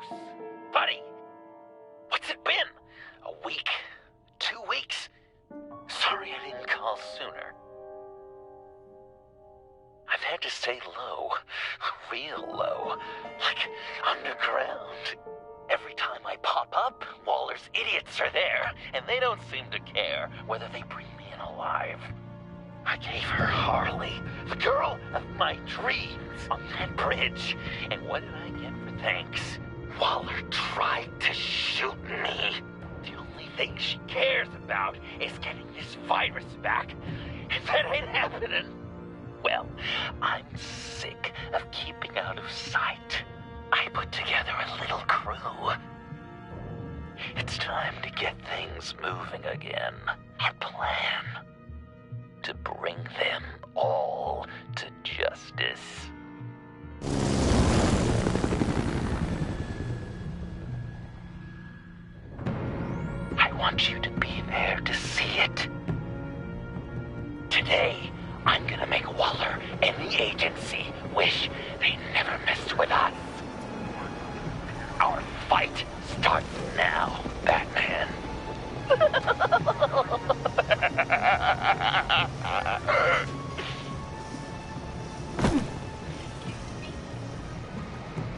Bruce, buddy, what's it been? A week? 2 weeks? Sorry I didn't call sooner. I've had to stay low, real low, like underground. Every time I pop up, Waller's idiots are there, and they don't seem to care whether they bring me in alive. I gave her Harley, the girl of my dreams, on that bridge, and what did I get for thanks? Waller tried to shoot me. The only thing she cares about is getting this virus back. If that ain't happening, well, I'm sick of keeping out of sight. I put together a little crew. It's time to get things moving again. And plan to bring them all to justice. I want you to be there to see it. Today, I'm gonna make Waller and the agency wish they never messed with us. Our fight starts now, Batman.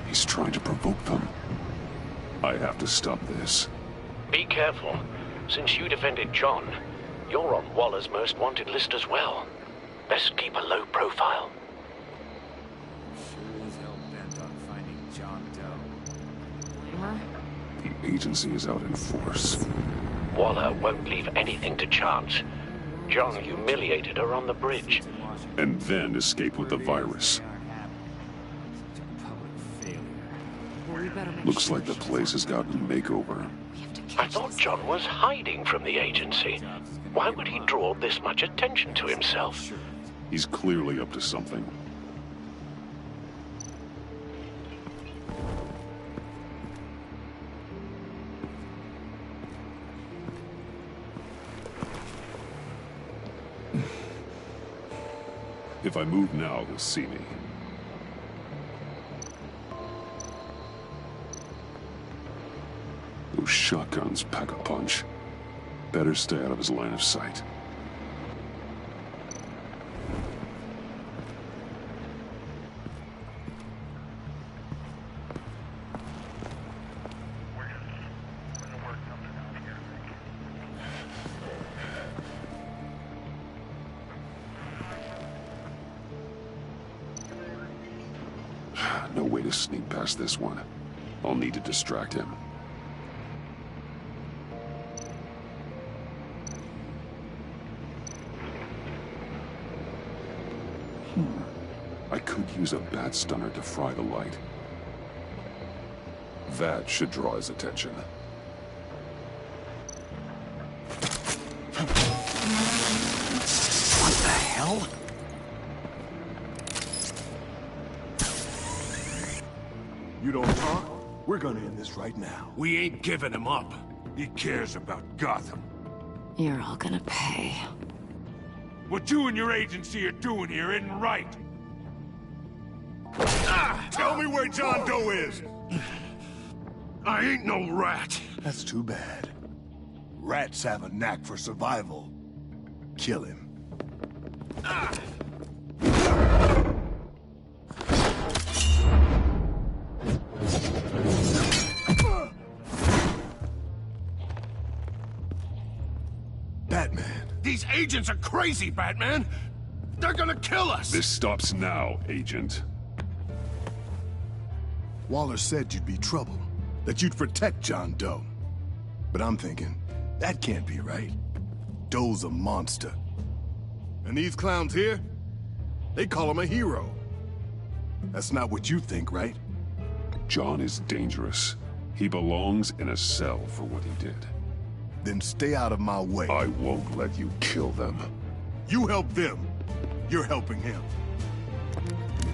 He's trying to provoke them. I have to stop this. Be careful. Since you defended John, you're on Waller's most wanted list as well. Best keep a low profile. Sure is hell bent on finding John Doe. The agency is out in force. Waller won't leave anything to chance. John humiliated her on the bridge. And then escape with the virus. Looks like the place has gotten a makeover. I thought John was hiding from the agency. Why would he draw this much attention to himself? He's clearly up to something. If I move now, he'll see me. Those shotguns pack a punch. Better stay out of his line of sight. No way to sneak past this one. I'll need to distract him. I could use a bat stunner to fry the light. That should draw his attention. What the hell? You don't talk? We're gonna end this right now. We ain't giving him up. He cares about Gotham. You're all gonna pay. What you and your agency are doing here isn't right. Tell me where John Doe is! I ain't no rat. That's too bad. Rats have a knack for survival. Kill him. Batman. These agents are crazy, Batman. They're gonna kill us. This stops now, Agent. Waller said you'd be trouble, that you'd protect John Doe. But I'm thinking, that can't be right. Doe's a monster. And these clowns here, they call him a hero. That's not what you think, right? John is dangerous. He belongs in a cell for what he did. Then stay out of my way. I won't let you kill them. You help them, you're helping him.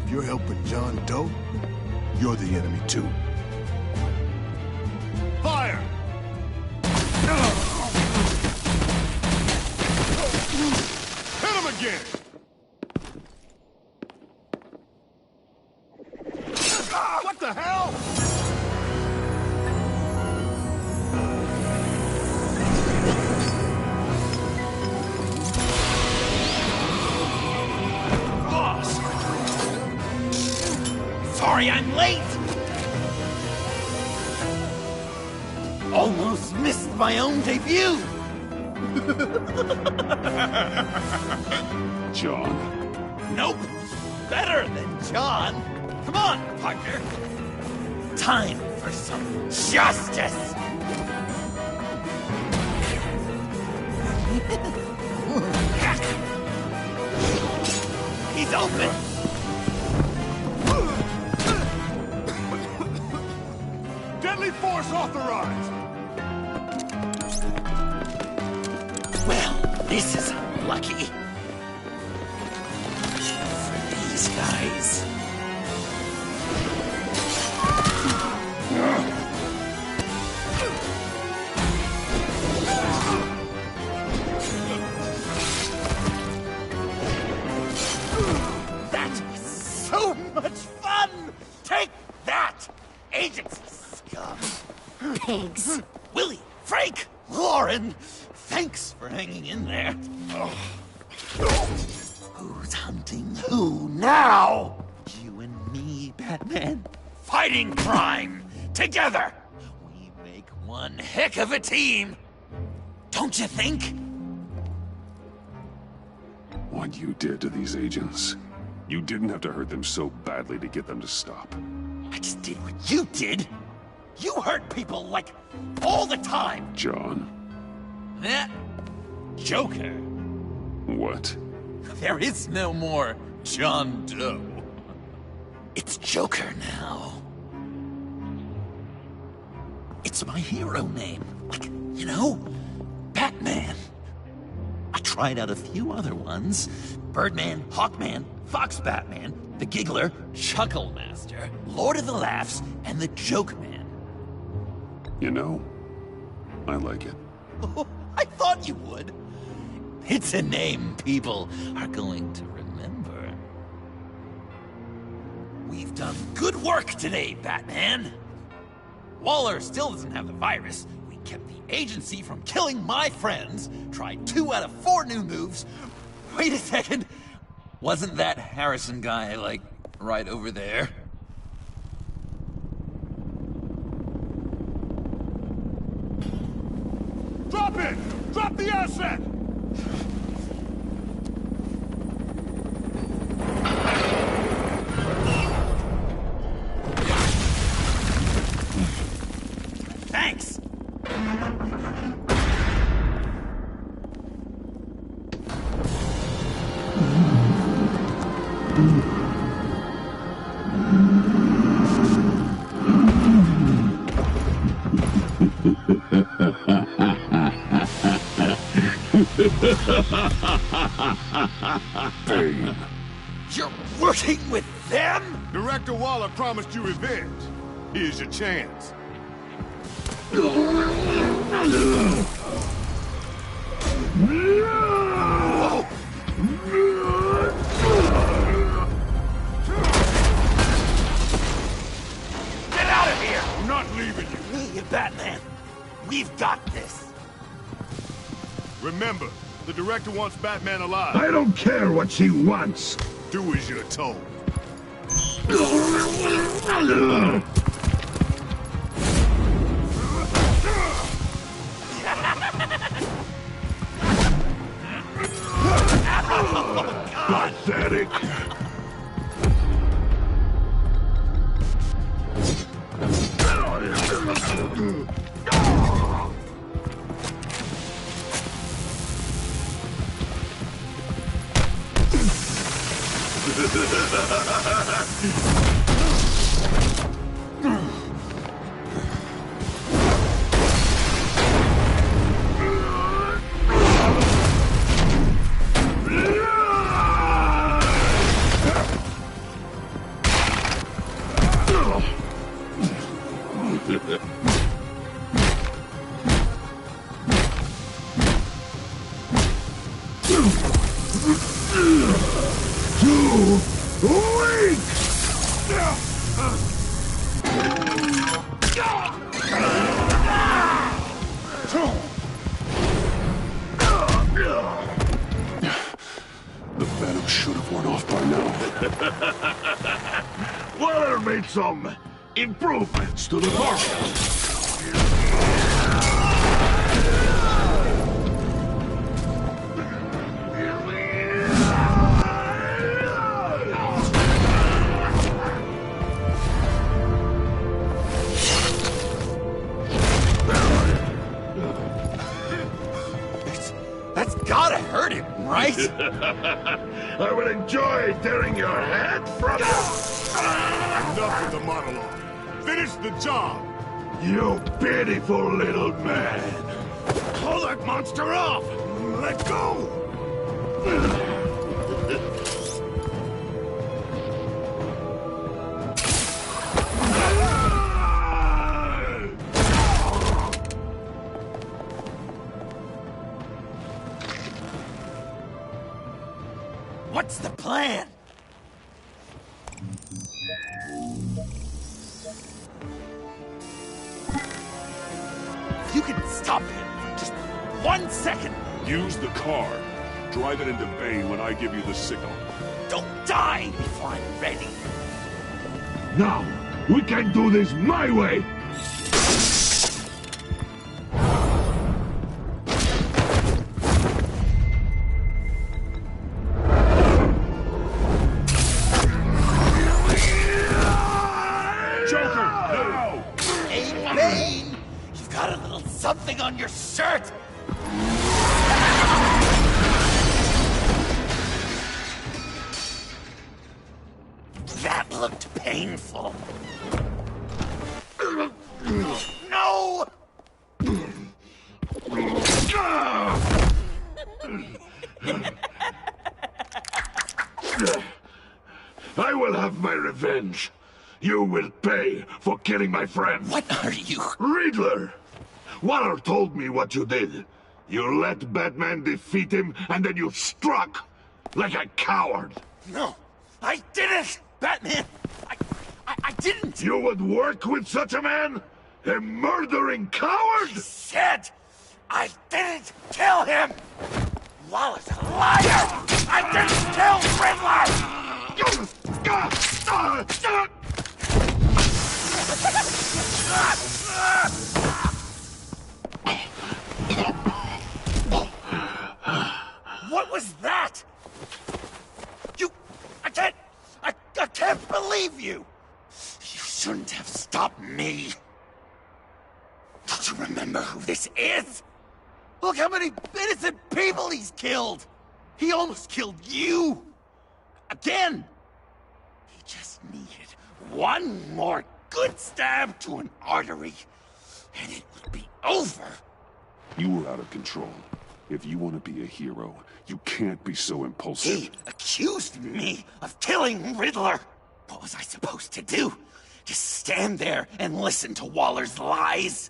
If you're helping John Doe, you're the enemy too. Fire! Hit him again! What the hell? Almost missed my own debut! John. Nope! Better than John! Come on, partner! Time for some justice! He's open! Deadly force authorized! Well, this is unlucky. For these guys. That was so much fun! Take that, agency scum! Pigs. Willie, Frank, Lauren, thanks for hanging in there. Who's hunting who now? You and me, Batman. Fighting crime together. We make one heck of a team. Don't you think? What you did to these agents. You didn't have to hurt them so badly to get them to stop. I just did what you did. You hurt people, like, all the time. John. That Joker. What? There is no more John Doe. It's Joker now. It's my hero name. Like, you know, Batman. I tried out a few other ones. Birdman, Hawkman, Fox Batman, the Giggler, Chuckle Master, Lord of the Laughs, and the Joke Man. You know, I like it. I thought you would. It's a name people are going to remember. We've done good work today, Batman. Waller still doesn't have the virus. We kept the agency from killing my friends. Tried 2 out of 4 new moves. Wait a second. Wasn't that Harrison guy, like, right over there? Drop it! Drop the asset! Thanks! Bane. You're working with them? Director Waller promised you revenge. Here's your chance. Get out of here! I'm not leaving you. Me, Batman. We've got this. Remember, the director wants Batman alive. I don't care what she wants. Do as you're told. Pathetic. The Venom should have worn off by now. Waller made some improvements to the carcass. gotta hurt him, right? I will enjoy tearing your head from you. Enough with the monologue. Finish the job. You pitiful little man. Pull that monster off! Let go! What's the plan? You can stop him for just 1 second. Use the car. Drive it into Bane when I give you the signal. Don't die before I'm ready. Now, we can do this my way. Joker, now! Hey, Bane! You've got a little something on your shirt! That looked painful. No! I will have my revenge. You will pay for killing my friend. What are you? Riddler! Waller told me what you did. You let Batman defeat him, and then you struck like a coward. No, I didn't! Batman! I didn't! You would work with such a man? A murdering coward? Said I didn't kill him! Waller's a liar! I didn't kill Riddler! What was that? I can't believe you! You shouldn't have stopped me. Don't you remember who this is? Look how many innocent people he's killed! He almost killed you! Again! He just needed one more good stab to an artery, and it would be over. You were out of control. If you want to be a hero, you can't be so impulsive. He accused me of killing Riddler. What was I supposed to do? Just stand there and listen to Waller's lies?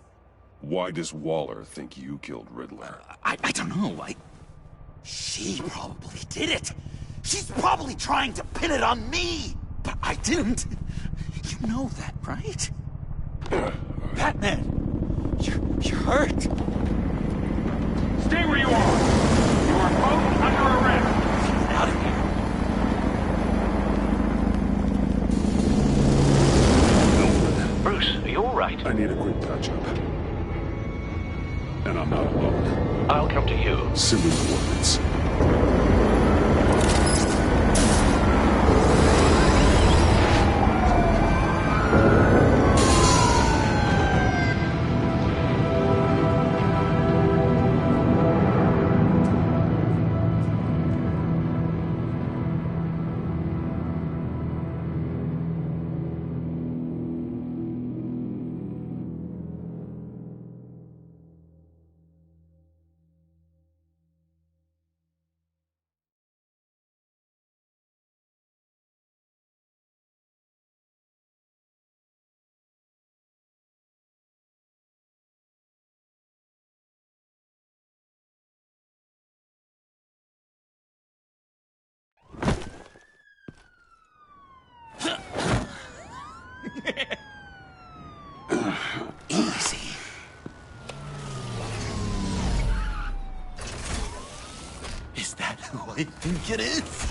Why does Waller think you killed Riddler? I don't know. She probably did it. She's probably trying to pin it on me. But I didn't. You know that, right? Batman, you're hurt. Stay where you are. You are both under arrest. Get out of here. Bruce, are you all right? I need a quick touch-up. And I'm not alone. I'll come to you. Send me coordinates. Easy. Is that who I think it is?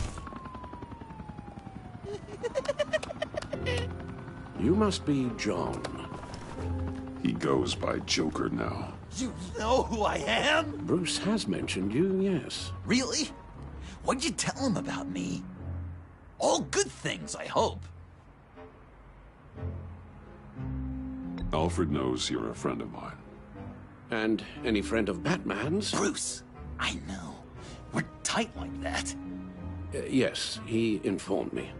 You must be John. He goes by Joker now. You know who I am? Bruce has mentioned you, yes. Really? What'd you tell him about me? All good things, I hope. Alfred knows you're a friend of mine. And any friend of Batman's? Bruce, I know. tight like that. Yes, he informed me.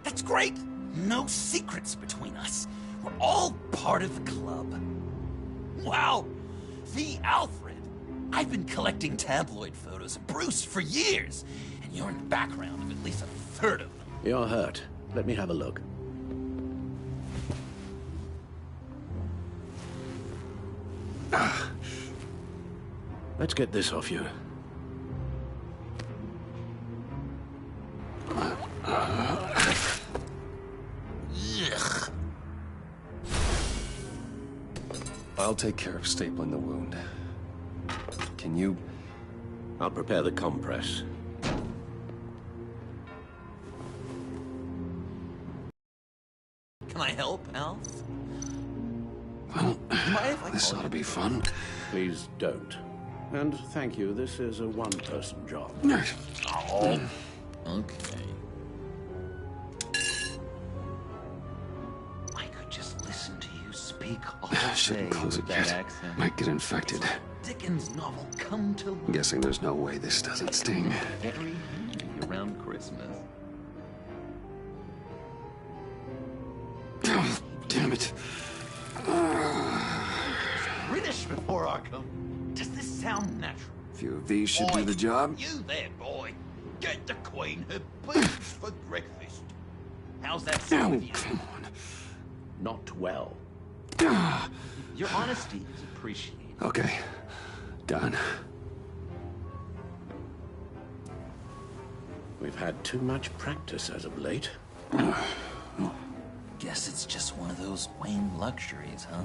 That's great! No secrets between us. We're all part of the club. Wow! The Alfred! I've been collecting tabloid photos of Bruce for years, and you're in the background of at least a third of them. You're hurt. Let me have a look. Let's get this off you. Ugh. I'll take care of stapling the wound. Can you... I'll prepare the compress. Can I help, Alf? Well, Mind if I this call ought to you? be fun. Please don't. And thank you, this is a one-person job. Oh. Okay. I could just listen to you speak all day Shouldn't close with it that yet. accent. Might get infected. Dickens novel come to life. I'm guessing there's no way this doesn't sting. Very handy around Christmas. Oh, damn it. British before Arkham. Does this sound natural? A few of these should Boy, do the job. You there, boy. Get the Queen her beef for breakfast. How's that sound Oh, with you? come on. Not well. Your honesty is appreciated. Okay, done. We've had too much practice as of late. Guess it's just one of those Wayne luxuries, huh?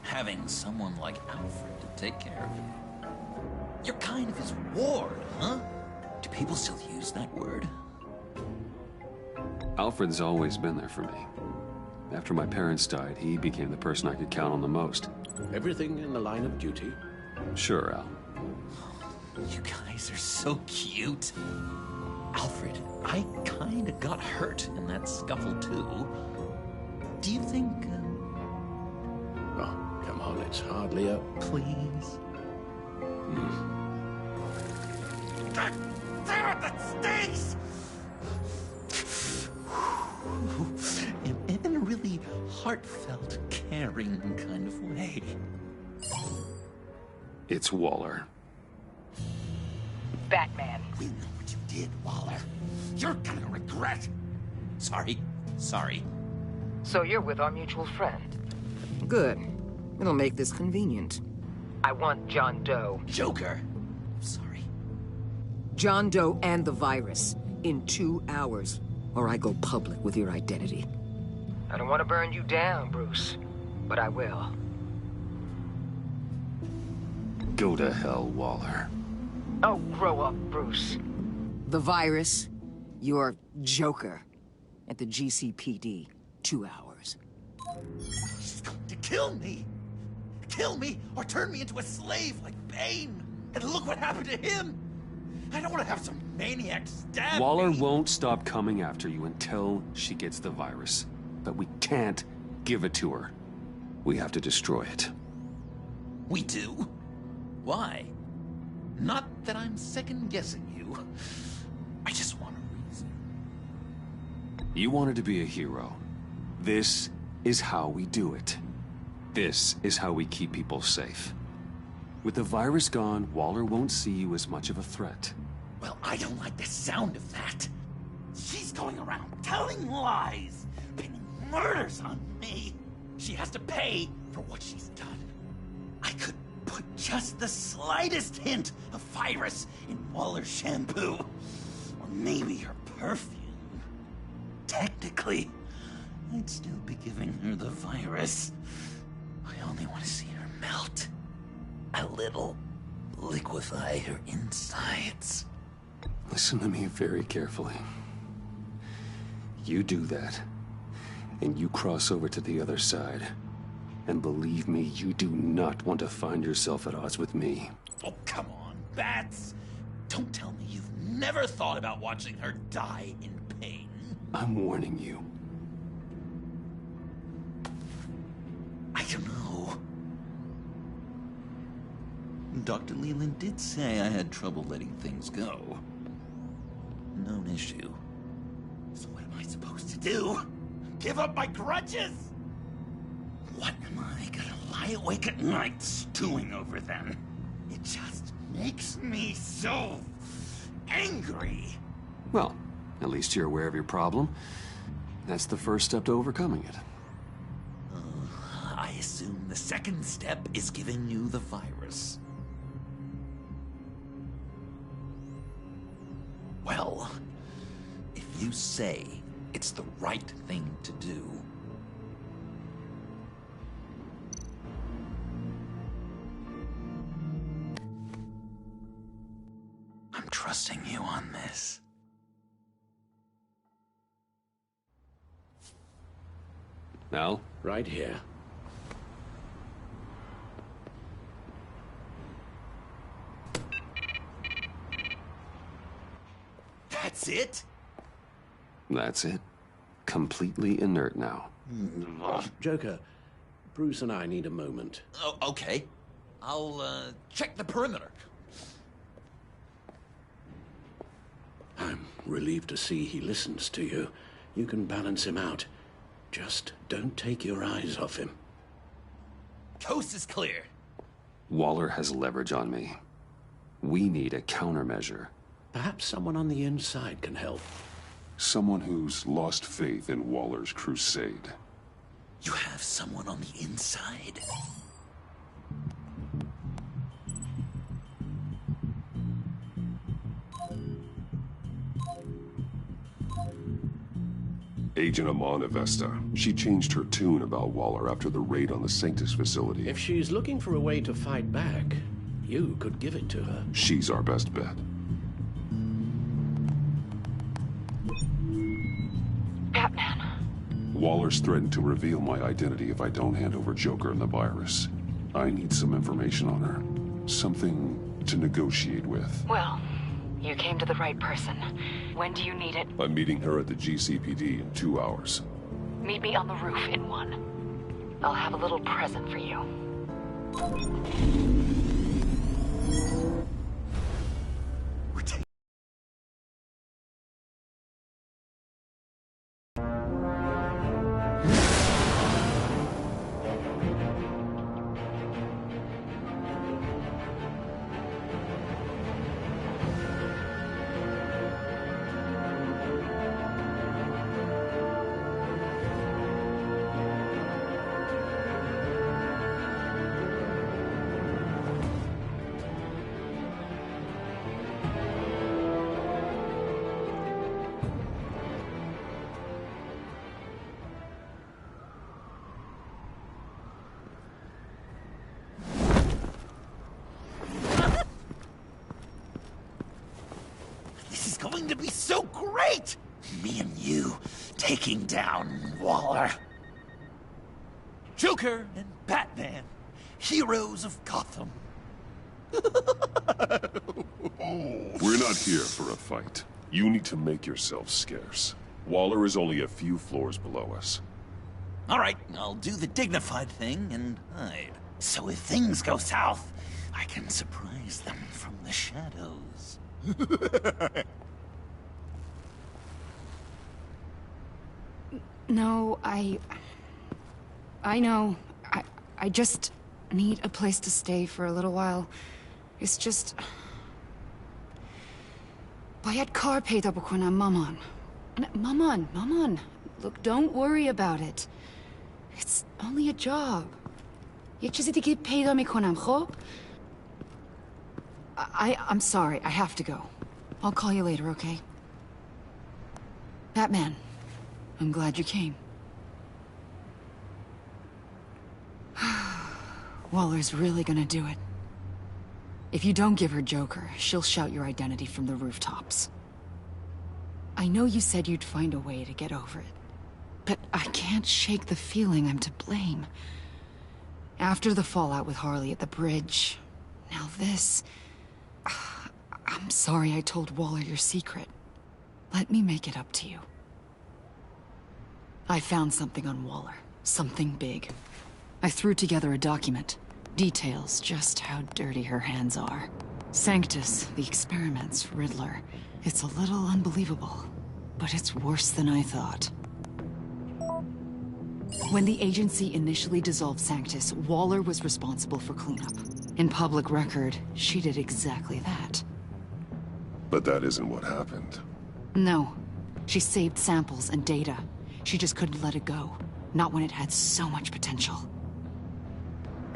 Having someone like Alfred to take care of you. You're kind of his ward, huh? Do people still use that word? Alfred's always been there for me. After my parents died, he became the person I could count on the most. Everything in the line of duty. Sure, Al. You guys are so cute. Alfred, I kinda got hurt in that scuffle too. Do you think, Oh, come on, it's hardly a... please? Damn it, that stinks! In a really heartfelt, caring kind of way. It's Waller. Batman. We know what you did, Waller. You're gonna regret. Sorry. So you're with our mutual friend. Good. It'll make this convenient. I want John Doe. Joker. Sorry. John Doe and the virus in 2 hours, or I go public with your identity. I don't want to burn you down, Bruce, but I will. Go to hell, Waller. Oh, grow up, Bruce. The virus, your Joker, at the GCPD, 2 hours. She's going to kill me. Kill me or turn me into a slave like Bane. And look what happened to him. I don't want to have some maniac stab Waller me. won't stop coming after you until she gets the virus. But we can't give it to her. We have to destroy it. We do? Why? Not that I'm second-guessing you. I just want a reason. You wanted to be a hero. This is how we do it. This is how we keep people safe. With the virus gone, Waller won't see you as much of a threat. Well, I don't like the sound of that. She's going around telling lies, pinning murders on me. She has to pay for what she's done. I could put just the slightest hint of virus in Waller's shampoo. Or maybe her perfume. Technically, I'd still be giving her the virus. I only want to see her melt. A little. Liquefy her insides. Listen to me very carefully. You do that, and you cross over to the other side. And believe me, you do not want to find yourself at odds with me. Oh, come on, Bats. Don't tell me you've never thought about watching her die in pain. I'm warning you. I don't know. Dr. Leland did say I had trouble letting things go. Known issue. So what am I supposed to do? Give up my grudges? What am I gonna lie awake at night stewing over them? It just makes me so angry. Well, at least you're aware of your problem. That's the first step to overcoming it. I assume the second step is giving you the virus. Well, if you say it's the right thing to do, I'm trusting you on this. Al? Right here. That's it? That's it. Completely inert now. Joker, Bruce and I need a moment. Oh, okay. I'll, check the perimeter. I'm relieved to see he listens to you. You can balance him out. Just don't take your eyes off him. Coast is clear. Waller has leverage on me. We need a countermeasure. Perhaps someone on the inside can help. Someone who's lost faith in Waller's crusade. You have someone on the inside? Agent Amana Vesta. She changed her tune about Waller after the raid on the Sanctus facility. If she's looking for a way to fight back, you could give it to her. She's our best bet. Batman. Waller's threatened to reveal my identity if I don't hand over Joker and the virus. I need some information on her. Something to negotiate with. Well, you came to the right person. When do you need it? I'm meeting her at the GCPD in 2 hours. Meet me on the roof in 1. I'll have a little present for you. Going to be so great! Me and you taking down Waller. Joker and Batman, heroes of Gotham. We're not here for a fight. You need to make yourself scarce. Waller is only a few floors below us. All right, I'll do the dignified thing and hide. So if things go south, I can surprise them from the shadows. No, I know. I just need a place to stay for a little while. It's just... Bayad kar peyda bukonam maman. Maman. Look, don't worry about it. It's only a job. Yek chizi dige peyda mikonam, khob? I'm sorry, I have to go. I'll call you later, okay? Batman. I'm glad you came. Waller's really gonna do it. If you don't give her Joker, she'll shout your identity from the rooftops. I know you said you'd find a way to get over it, but I can't shake the feeling I'm to blame. After the fallout with Harley at the bridge, now this... I'm sorry I told Waller your secret. Let me make it up to you. I found something on Waller. Something big. I threw together a document. Details just how dirty her hands are. Sanctus, the experiments, Riddler. It's a little unbelievable, but it's worse than I thought. When the agency initially dissolved Sanctus, Waller was responsible for cleanup. In public record, she did exactly that. But that isn't what happened. No. She saved samples and data. She just couldn't let it go. Not when it had so much potential.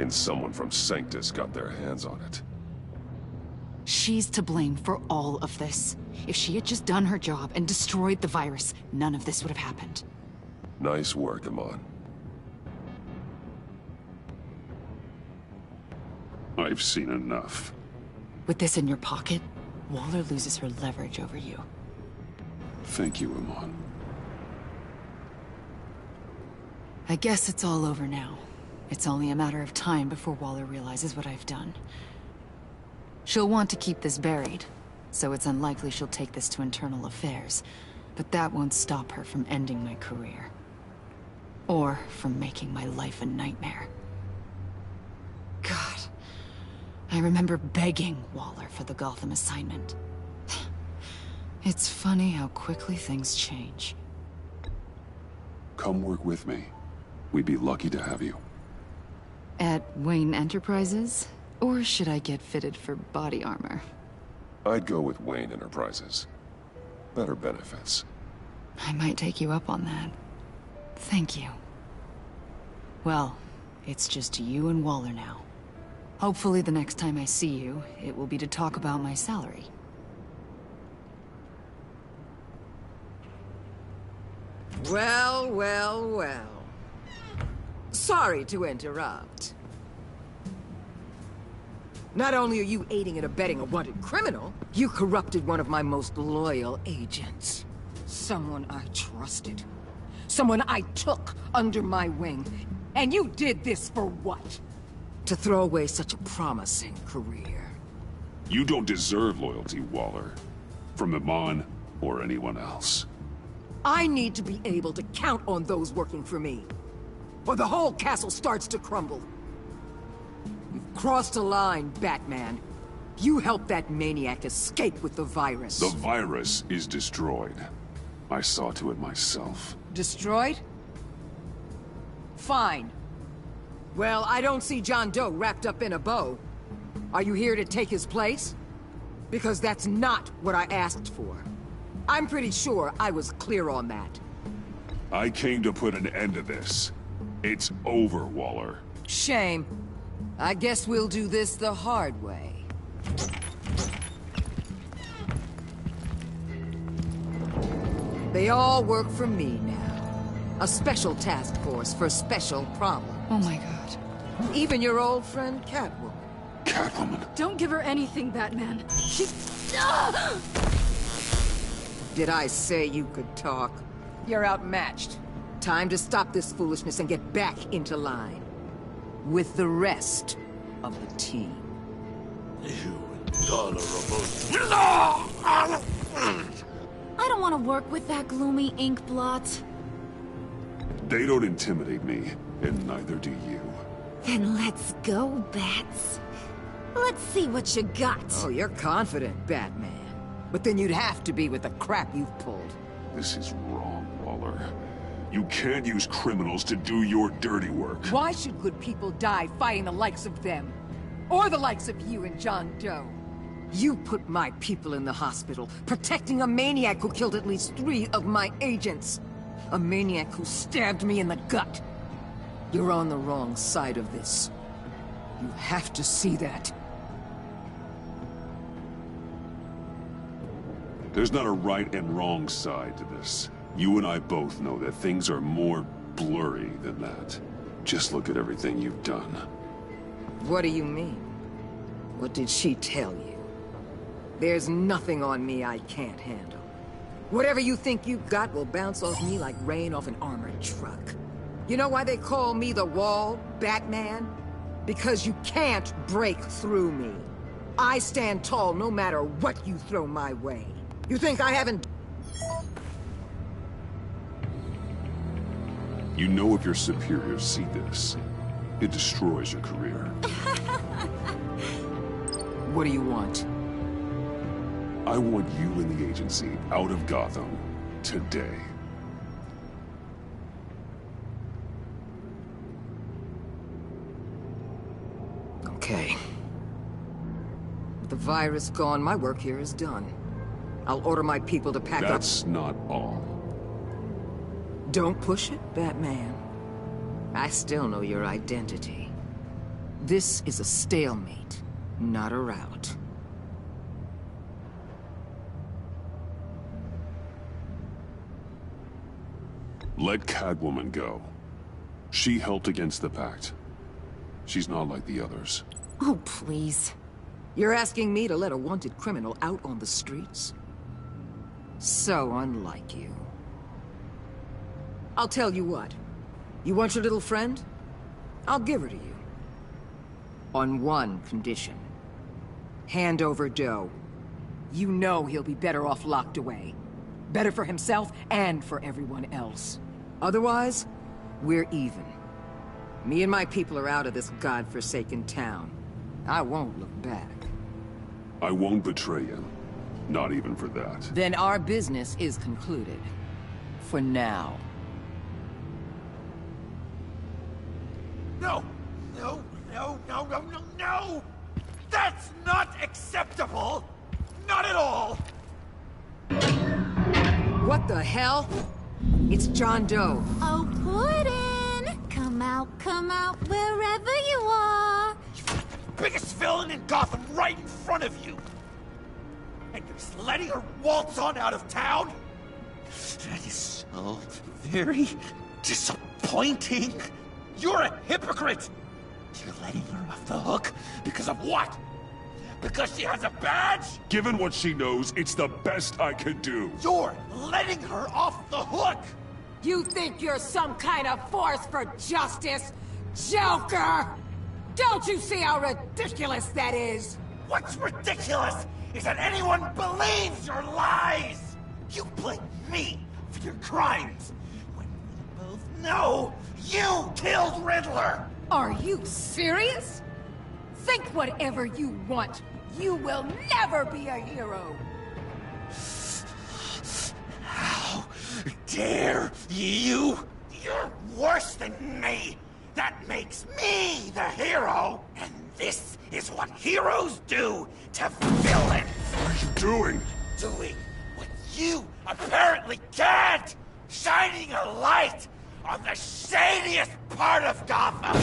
And someone from Sanctus got their hands on it. She's to blame for all of this. If she had just done her job and destroyed the virus, none of this would have happened. Nice work, Amon. I've seen enough. With this in your pocket, Waller loses her leverage over you. Thank you, Amon. I guess it's all over now. It's only a matter of time before Waller realizes what I've done. She'll want to keep this buried, so it's unlikely she'll take this to internal affairs. But that won't stop her from ending my career. Or from making my life a nightmare. God. I remember begging Waller for the Gotham assignment. It's funny how quickly things change. Come work with me. We'd be lucky to have you. At Wayne Enterprises? Or should I get fitted for body armor? I'd go with Wayne Enterprises. Better benefits. I might take you up on that. Thank you. Well, it's just you and Waller now. Hopefully the next time I see you, it will be to talk about my salary. Well, well, well. Sorry to interrupt. Not only are you aiding and abetting a wanted criminal, you corrupted one of my most loyal agents. Someone I trusted. Someone I took under my wing. And you did this for what? To throw away such a promising career. You don't deserve loyalty, Waller. From Amon or anyone else. I need to be able to count on those working for me. Or the whole castle starts to crumble. You've crossed a line, Batman. You helped that maniac escape with the virus. The virus is destroyed. I saw to it myself. Destroyed? Fine. Well, I don't see John Doe wrapped up in a bow. Are you here to take his place? Because that's not what I asked for. I'm pretty sure I was clear on that. I came to put an end to this. It's over, Waller. Shame. I guess we'll do this the hard way. They all work for me now. A special task force for special problems. Oh my god. Even your old friend Catwoman. Catwoman? Don't give her anything, Batman. She... Did I say you could talk? You're outmatched. Time to stop this foolishness and get back into line. With the rest of the team. You intolerable... I don't want to work with that gloomy ink blot. They don't intimidate me, and neither do you. Then let's go, Bats. Let's see what you got. Oh, you're confident, Batman. But then you'd have to be with the crap you've pulled. This is wrong, Waller. You can't use criminals to do your dirty work. Why should good people die fighting the likes of them? Or the likes of you and John Doe? You put my people in the hospital, protecting a maniac who killed at least 3 of my agents. A maniac who stabbed me in the gut. You're on the wrong side of this. You have to see that. There's not a right and wrong side to this. You and I both know that things are more blurry than that. Just look at everything you've done. What do you mean? What did she tell you? There's nothing on me I can't handle. Whatever you think you've got will bounce off me like rain off an armored truck. You know why they call me the Wall, Batman? Because you can't break through me. I stand tall no matter what you throw my way. You think I haven't... You know if your superiors see this, It destroys your career. What do you want? I want you and the agency out of Gotham today. Okay. With the virus gone, my work here is done. I'll order my people to pack up. That's not all. Don't push it, Batman. I still know your identity. This is a stalemate, not a rout. Let Catwoman go. She helped against the Pact. She's not like the others. Oh, please. You're asking me to let a wanted criminal out on the streets? So unlike you. I'll tell you what. You want your little friend? I'll give her to you. On one condition. Hand over Doe. You know he'll be better off locked away. Better for himself and for everyone else. Otherwise, we're even. Me and my people are out of this godforsaken town. I won't look back. I won't betray him. Not even for that. Then our business is concluded. For now. No! No, no, no, no, no, no! That's not acceptable! Not at all! What the hell? It's John Doe. Oh, Puddin'! Come out, wherever you are! Biggest villain in Gotham right in front of you! And you're just letting her waltz on out of town? That is so very disappointing. You're a hypocrite! You're letting her off the hook because of what? Because she has a badge? Given what she knows, it's the best I can do. You're letting her off the hook! You think you're some kind of force for justice, Joker? Don't you see how ridiculous that is? What's ridiculous is that anyone believes your lies! You blame me for your crimes, when we both know you killed Riddler! Are you serious? Think whatever you want. You will never be a hero. How dare you? You're worse than me! That makes me the hero! And this is what heroes do to villains! What are you doing? Doing what you apparently can't! Shining a light on the shadiest part of Gotham!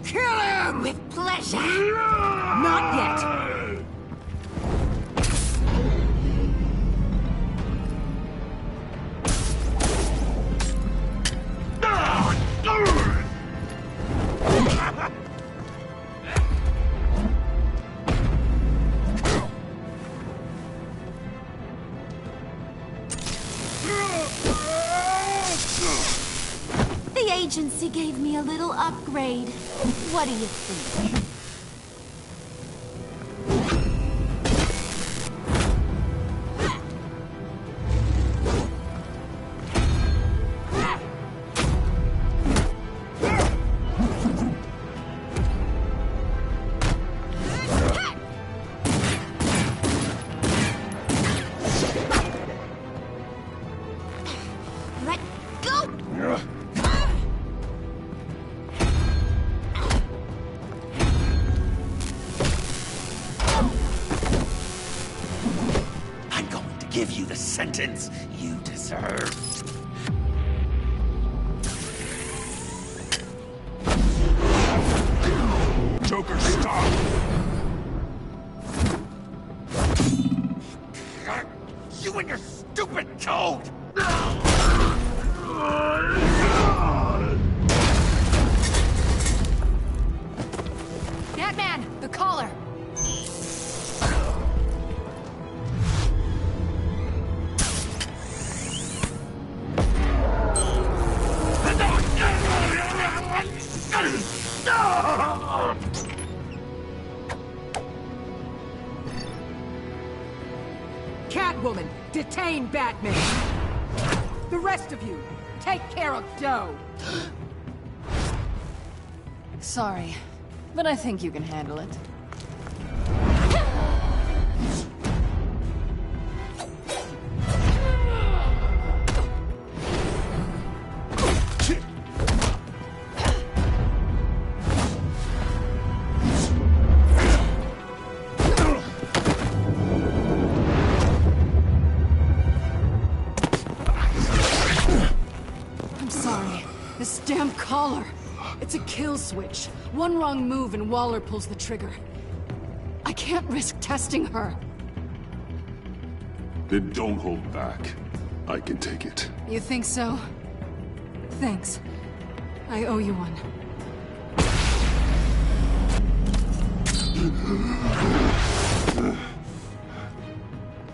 Kill him! With pleasure! Not yet! The agency gave me a little upgrade. What do you think? Let go! I'm going to give you the sentence you deserve. Joker, stop! You and your stupid toad! Batman, the collar! contain Batman! The rest of you, take care of Doe! Sorry, but I think you can handle it. This damn collar! It's a kill switch. One wrong move and Waller pulls the trigger. I can't risk testing her. Then don't hold back. I can take it. You think so? Thanks. I owe you one.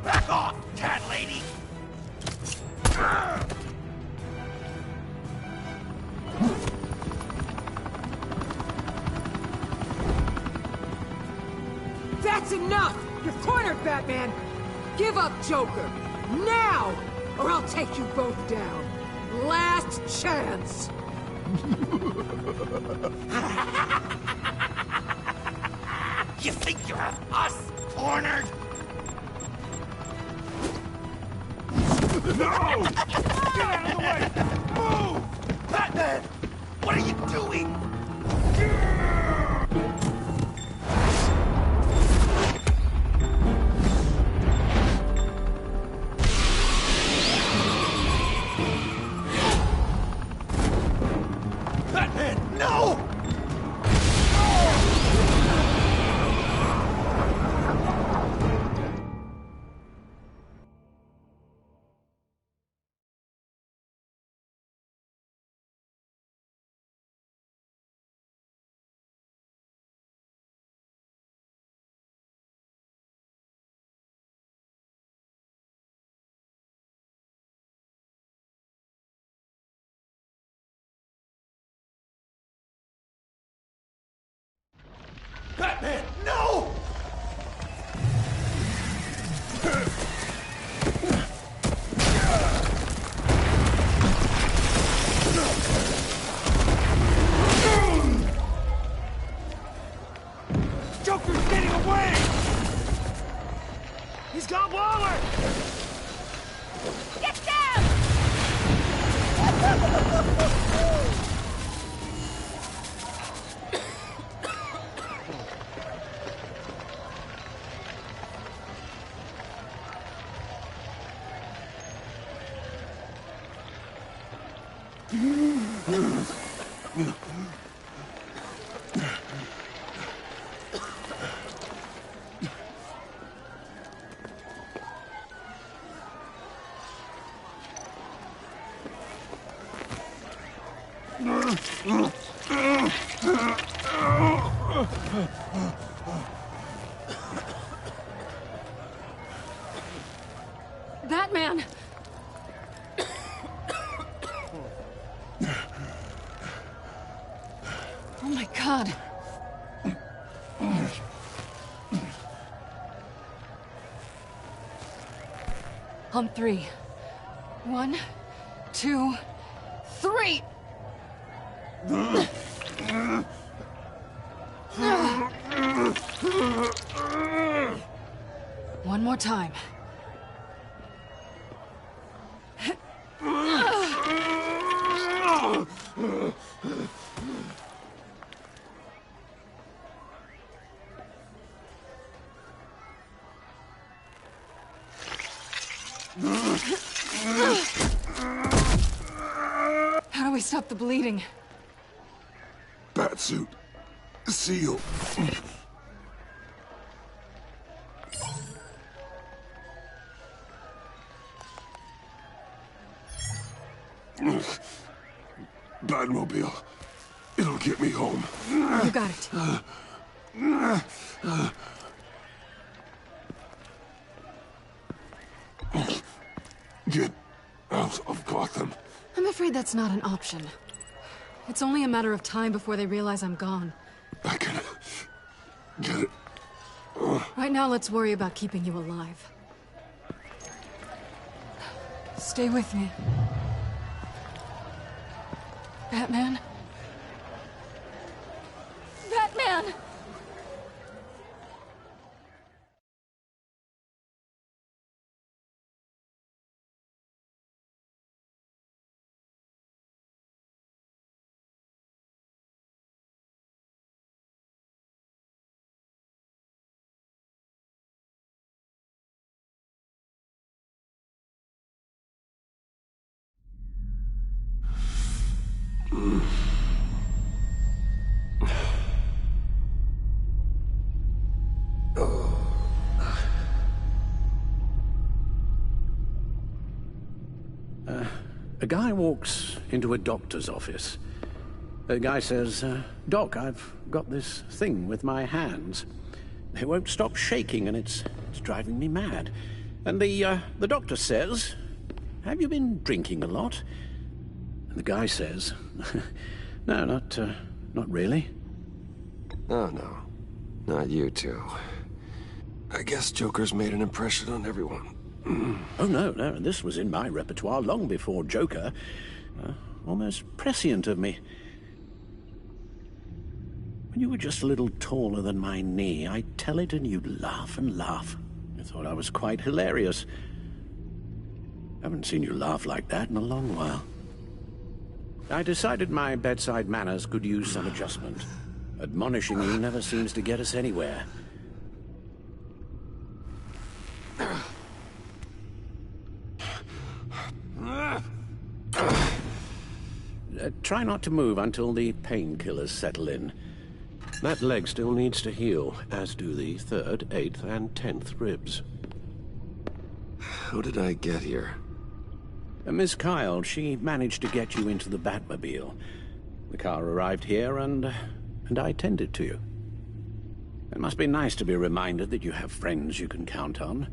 Back off, cat lady! That's enough! You're cornered, Batman! Give up, Joker! Now! Or I'll take you both down. Last chance! You think you have us cornered? No! Get out of the way! Move! Batman! What are you doing? Batman, no! Batman, no! Joker's getting away! He's got Waller! Get down! Batman! Oh my God. On three. 1, 2, 3! One more time. How do we stop the bleeding? Batsuit. Seal. Batmobile. It'll get me home. You got it. Get out of Gotham. I'm afraid that's not an option. It's only a matter of time before they realize I'm gone. I can get it. Right now, let's worry about keeping you alive. Stay with me. Batman? Batman! A guy walks into a doctor's office. The guy says, Doc, I've got this thing with my hands. They won't stop shaking and it's driving me mad. And the doctor says, have you been drinking a lot? And the guy says, no, not really. Oh, no. Not you two. I guess Joker's made an impression on everyone. Oh, no, this was in my repertoire long before Joker. Almost prescient of me. When you were just a little taller than my knee, I'd tell it and you'd laugh and laugh. I thought I was quite hilarious. Haven't seen you laugh like that in a long while. I decided my bedside manners could use some adjustment. Admonishing you never seems to get us anywhere. Try not to move until the painkillers settle in. That leg still needs to heal, as do the 3rd, 8th, and 10th ribs. How did I get here? Miss Kyle, she managed to get you into the Batmobile. The car arrived here, and I tended to you. It must be nice to be reminded that you have friends you can count on.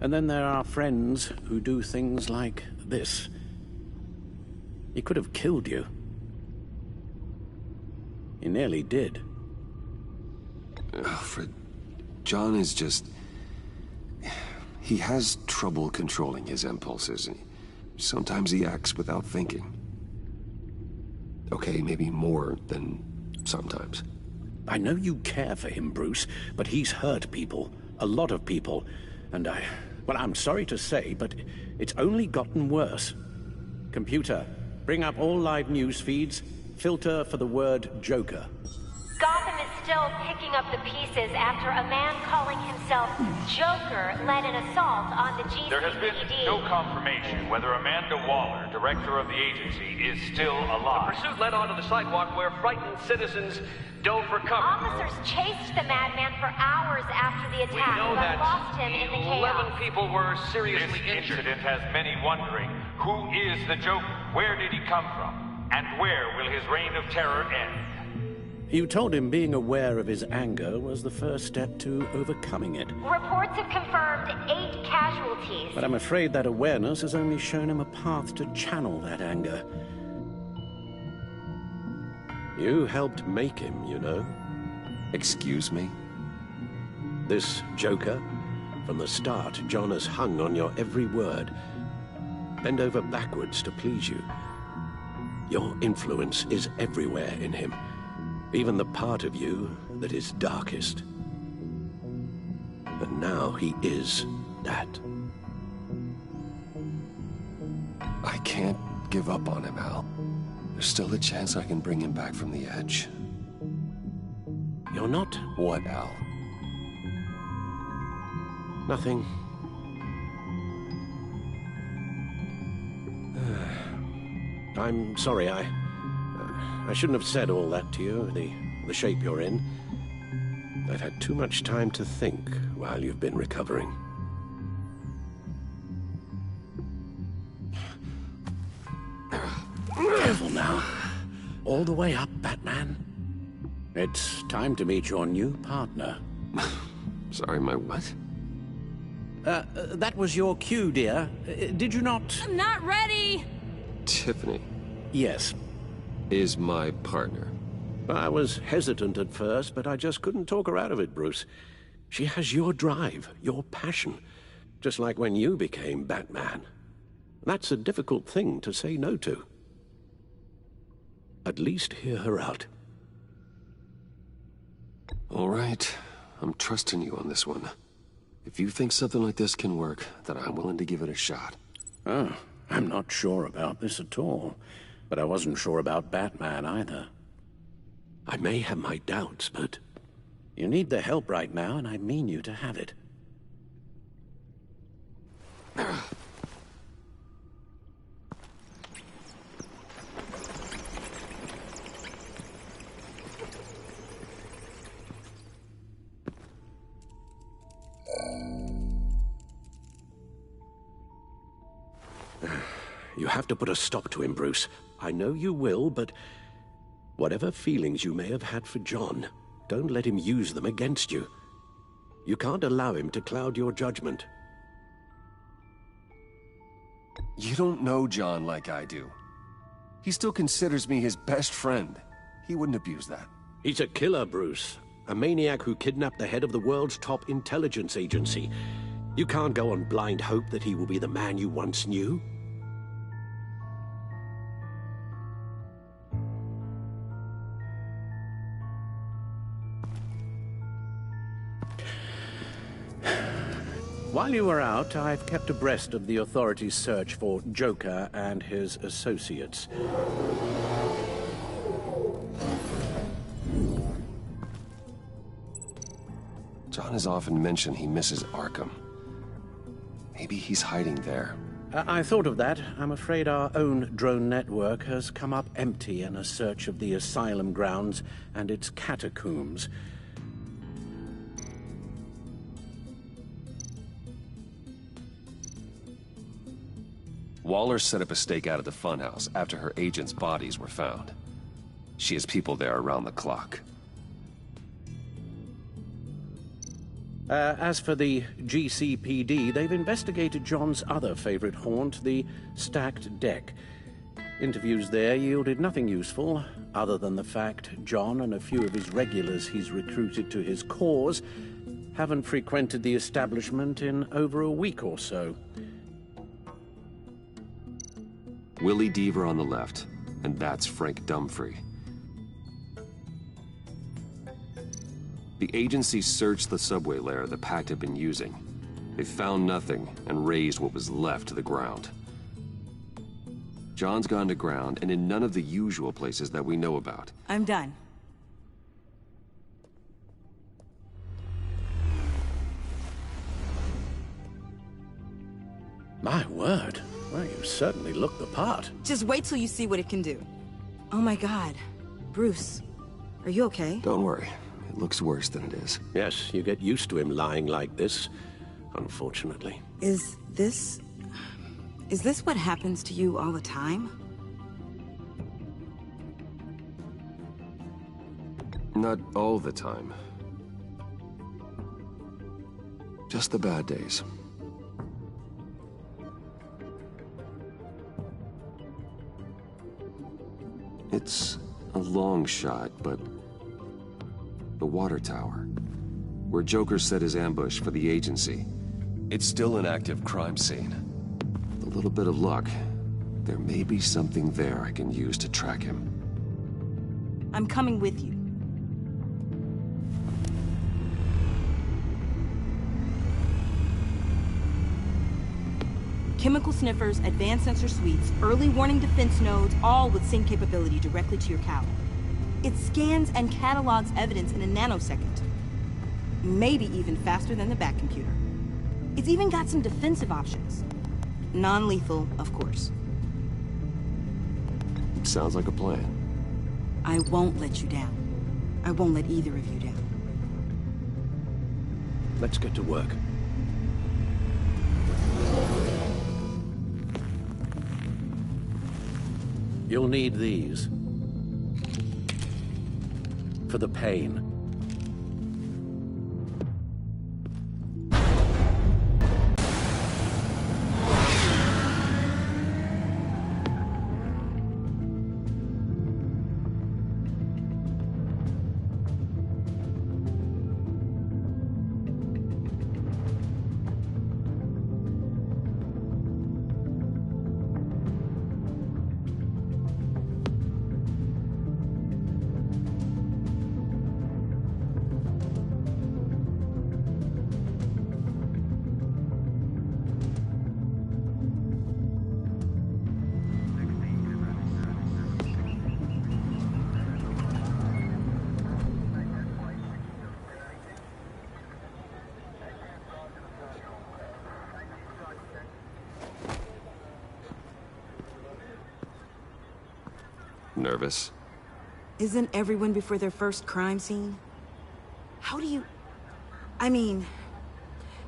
And then there are friends who do things like this. He could have killed you. He nearly did. Alfred, John is just... He has trouble controlling his impulses. Sometimes he acts without thinking. Okay, maybe more than sometimes. I know you care for him, Bruce, but he's hurt people. A lot of people. And well, I'm sorry to say, but it's only gotten worse. Computer, bring up all live news feeds. Filter for the word Joker. Gotham is still picking up the pieces after a man calling himself Joker led an assault on the GCPD. There has been no confirmation whether Amanda Waller, director of the agency, is still alive. The pursuit led onto the sidewalk where frightened citizens dove for cover. Officers chased the madman for hours after the attack, We know but that lost him in the chaos. 11 people were seriously This injured. incident has many wondering, who is the Joker? Where did he come from? And where will his reign of terror end? You told him being aware of his anger was the first step to overcoming it. Reports have confirmed 8 casualties. But I'm afraid that awareness has only shown him a path to channel that anger. You helped make him, you know. Excuse me? This Joker, from the start, John has hung on your every word. Bend over backwards to please you. Your influence is everywhere in him. Even the part of you that is darkest. And now he is that. I can't give up on him, Al. There's still a chance I can bring him back from the edge. You're not? What, Al? Nothing. I'm sorry, I shouldn't have said all that to you, the shape you're in. I've had too much time to think while you've been recovering. Careful now. All the way up, Batman. It's time to meet your new partner. Sorry, my what? That was your cue, dear. Did you not? I'm not ready! Tiffany. Yes. Is my partner. I was hesitant at first, but I just couldn't talk her out of it, Bruce. She has your drive, your passion. Just like when you became Batman. That's a difficult thing to say no to. At least hear her out. All right. I'm trusting you on this one. If you think something like this can work, then I'm willing to give it a shot. Oh, I'm not sure about this at all. But I wasn't sure about Batman either. I may have my doubts, but you need the help right now, and I mean you to have it. You have to put a stop to him, Bruce. I know you will, but whatever feelings you may have had for John, don't let him use them against you. You can't allow him to cloud your judgment. You don't know John like I do. He still considers me his best friend. He wouldn't abuse that. He's a killer, Bruce. A maniac who kidnapped the head of the world's top intelligence agency. You can't go on blind hope that he will be the man you once knew. While you were out, I've kept abreast of the authorities' search for Joker and his associates. John has often mentioned he misses Arkham. Maybe he's hiding there. I thought of that. I'm afraid our own drone network has come up empty in a search of the asylum grounds and its catacombs. Waller set up a stakeout at the funhouse after her agents' bodies were found. She has people there around the clock. As for the GCPD, they've investigated John's other favorite haunt, the stacked deck. Interviews there yielded nothing useful, other than the fact John and a few of his regulars he's recruited to his cause haven't frequented the establishment in over a week or so. Willie Deaver on the left, and that's Frank Dumfrey. The agency searched the subway lair the Pact had been using. They found nothing and razed what was left to the ground. John's gone to ground and in none of the usual places that we know about. I'm done. My word. Well, you certainly look the part. Just wait till you see what it can do. Oh my God. Bruce, are you okay? Don't worry. It looks worse than it is. Yes, you get used to him lying like this, unfortunately. Is this what happens to you all the time? Not all the time. Just the bad days. It's a long shot, but the water tower, where Joker set his ambush for the agency, it's still an active crime scene. With a little bit of luck, there may be something there I can use to track him. I'm coming with you. Chemical sniffers, advanced sensor suites, early warning defense nodes, all with sync capability directly to your cowl. It scans and catalogs evidence in a nanosecond. Maybe even faster than the back computer. It's even got some defensive options. Non-lethal, of course. Sounds like a plan. I won't let you down. I won't let either of you down. Let's get to work. You'll need these. For the pain. Nervous? Isn't everyone before their first crime scene? How do you... I mean,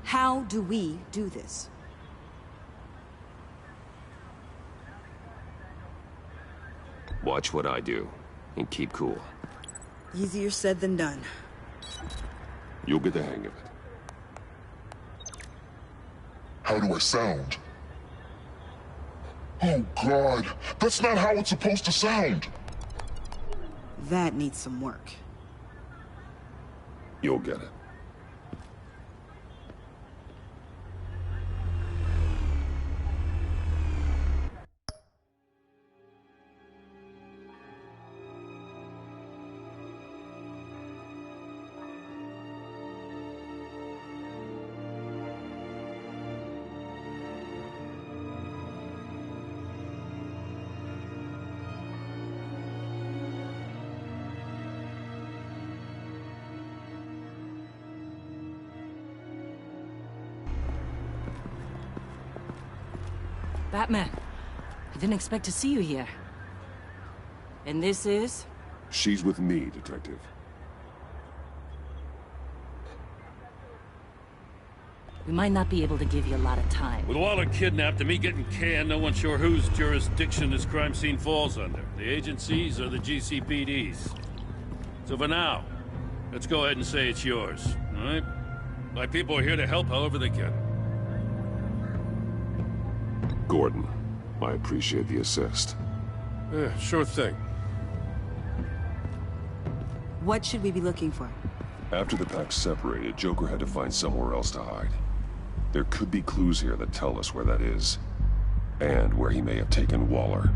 how do we do this? Watch what I do, and keep cool. Easier said than done. You'll get the hang of it. How do I sound? Oh, God. That's not how it's supposed to sound. That needs some work. You'll get it. Batman, I didn't expect to see you here. And this is? She's with me, Detective. We might not be able to give you a lot of time. With Waller kidnapped and me getting canned, no one's sure whose jurisdiction this crime scene falls under. The agencies or the GCPD's. So for now, let's go ahead and say it's yours, all right? My people are here to help however they can. Gordon, I appreciate the assist. Yeah, sure thing. What should we be looking for? After the pack separated, Joker had to find somewhere else to hide. There could be clues here that tell us where that is, and where he may have taken Waller.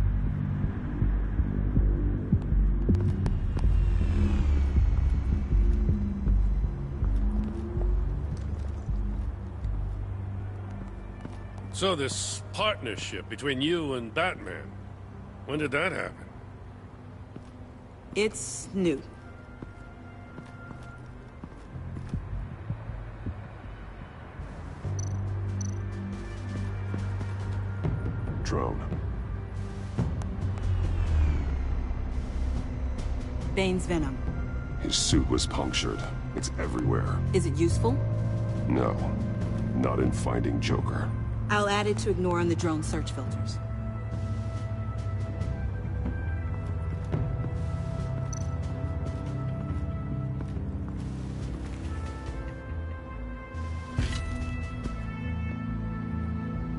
So this partnership between you and Batman, when did that happen? It's new. Drone. Bane's venom. His suit was punctured. It's everywhere. Is it useful? No, not in finding Joker. I'll add it to ignore on the drone search filters.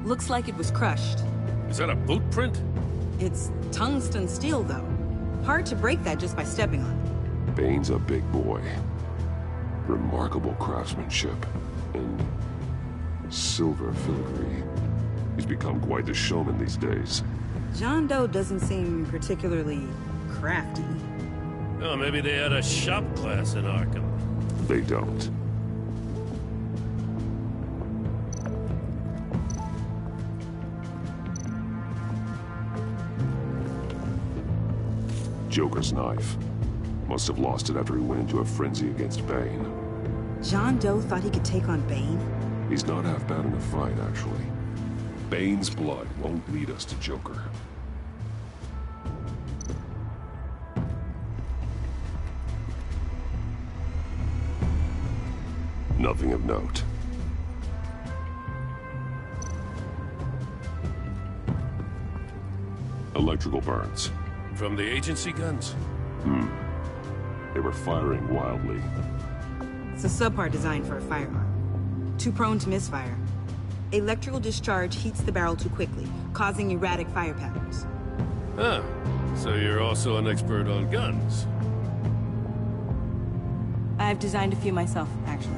Looks like it was crushed. Is that a boot print? It's tungsten steel, though. Hard to break that just by stepping on it. Bane's a big boy. Remarkable craftsmanship. And silver filigree. He's become quite the showman these days. John Doe doesn't seem particularly crafty. Oh, maybe they had a shop class in Arkham. They don't. Joker's knife. Must have lost it after he went into a frenzy against Bane. John Doe thought he could take on Bane? He's not half bad in a fight, actually. Bane's blood won't lead us to Joker. Nothing of note. Electrical burns. From the agency guns? They were firing wildly. It's a subpart designed for a firearm. Too prone to misfire. Electrical discharge heats the barrel too quickly, causing erratic fire patterns. Ah, so you're also an expert on guns. I've designed a few myself, actually.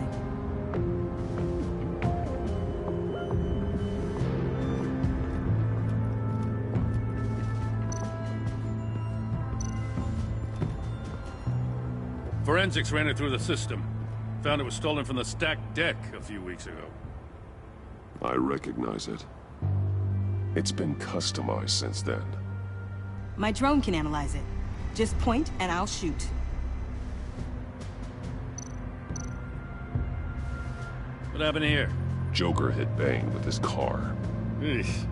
Forensics ran it through the system. Found it was stolen from the stacked deck a few weeks ago. I recognize it. It's been customized since then. My drone can analyze it. Just point and I'll shoot. What happened here? Joker hit Bane with his car. Eesh.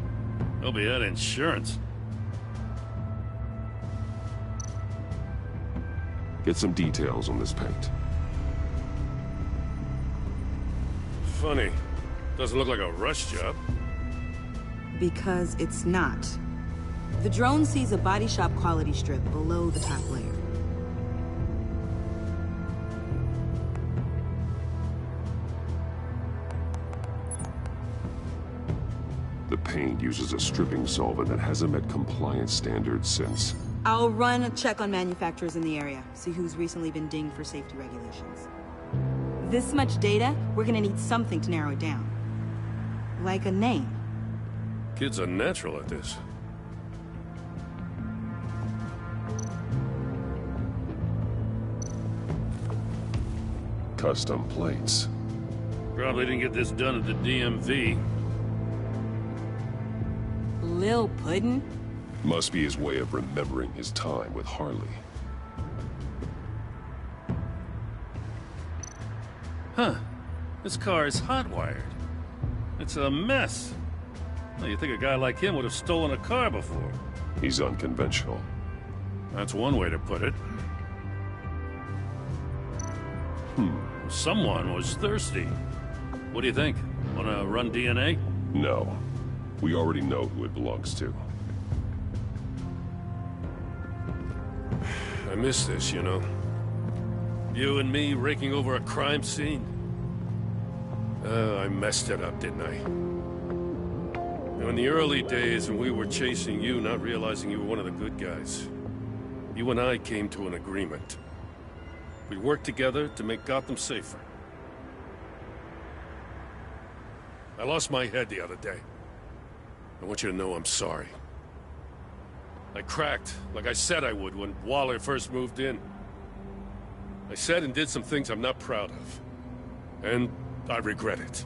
Hope he had insurance. Get some details on this paint. Funny. Doesn't look like a rush job. Because it's not. The drone sees a body shop quality strip below the top layer. The paint uses a stripping solvent that hasn't met compliance standards since... I'll run a check on manufacturers in the area, see who's recently been dinged for safety regulations. This much data, we're gonna need something to narrow it down. Like a name. Kid's a natural at this. Custom plates. Probably didn't get this done at the DMV. Lil Puddin'? Must be his way of remembering his time with Harley. Huh. This car is hotwired. It's a mess. Well, you'd think a guy like him would have stolen a car before. He's unconventional. That's one way to put it. Someone was thirsty. What do you think? Wanna run DNA? No. We already know who it belongs to. I miss this, you know. You and me raking over a crime scene. I messed it up, didn't I? Now, in the early days when we were chasing you, not realizing you were one of the good guys, you and I came to an agreement. We worked together to make Gotham safer. I lost my head the other day. I want you to know I'm sorry. I cracked, like I said I would when Waller first moved in. I said and did some things I'm not proud of. And I regret it.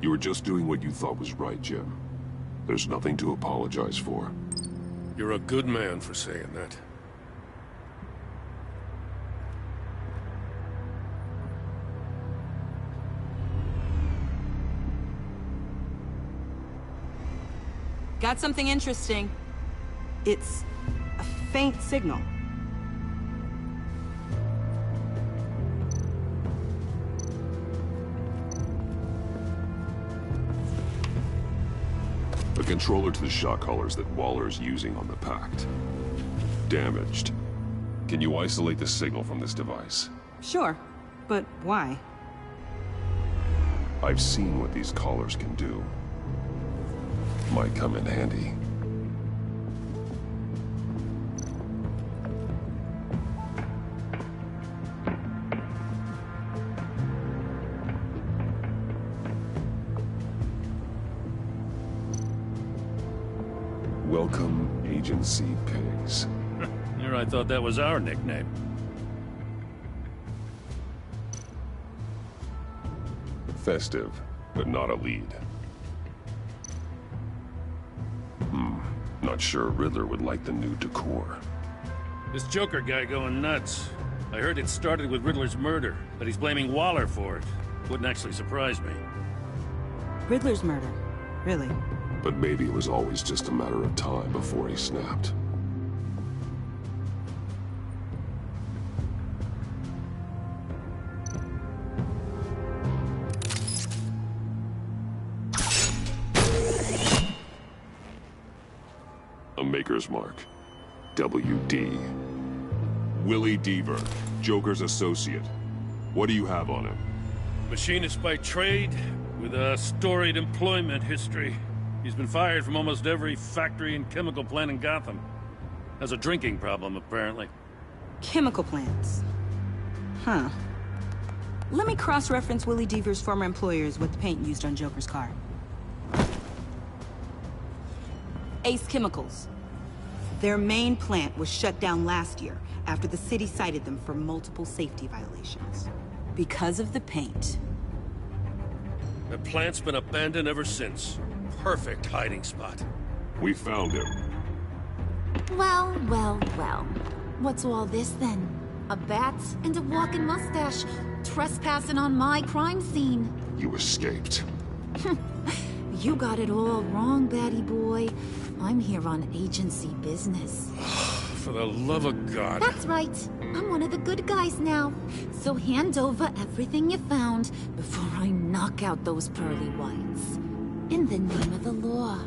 You were just doing what you thought was right, Jim. There's nothing to apologize for. You're a good man for saying that. Got something interesting. It's a faint signal. A controller to the shock collars that Waller's using on the Pact. Damaged. Can you isolate the signal from this device? Sure, but why? I've seen what these collars can do. Might come in handy. Welcome, Agency Pigs. Here I thought that was our nickname. Festive, but not a lead. Not sure Riddler would like the new decor. This Joker guy going nuts. I heard it started with Riddler's murder, but he's blaming Waller for it. Wouldn't actually surprise me. Riddler's murder? Really? But maybe it was always just a matter of time before he snapped. A Maker's Mark. WD. Willie Deaver, Joker's associate. What do you have on him? Machinist by trade, with a storied employment history. He's been fired from almost every factory and chemical plant in Gotham. Has a drinking problem, apparently. Chemical plants. Huh. Let me cross-reference Willie Deaver's former employers with the paint used on Joker's car. Ace Chemicals. Their main plant was shut down last year after the city cited them for multiple safety violations. Because of the paint. The plant's been abandoned ever since. Perfect hiding spot. We found him. Well, well, well. What's all this then? A bat and a walking mustache trespassing on my crime scene. You escaped. You got it all wrong, Batty boy. I'm here on agency business. For the love of God. That's right. I'm one of the good guys now. So hand over everything you found before I knock out those pearly whites. In the name of the law.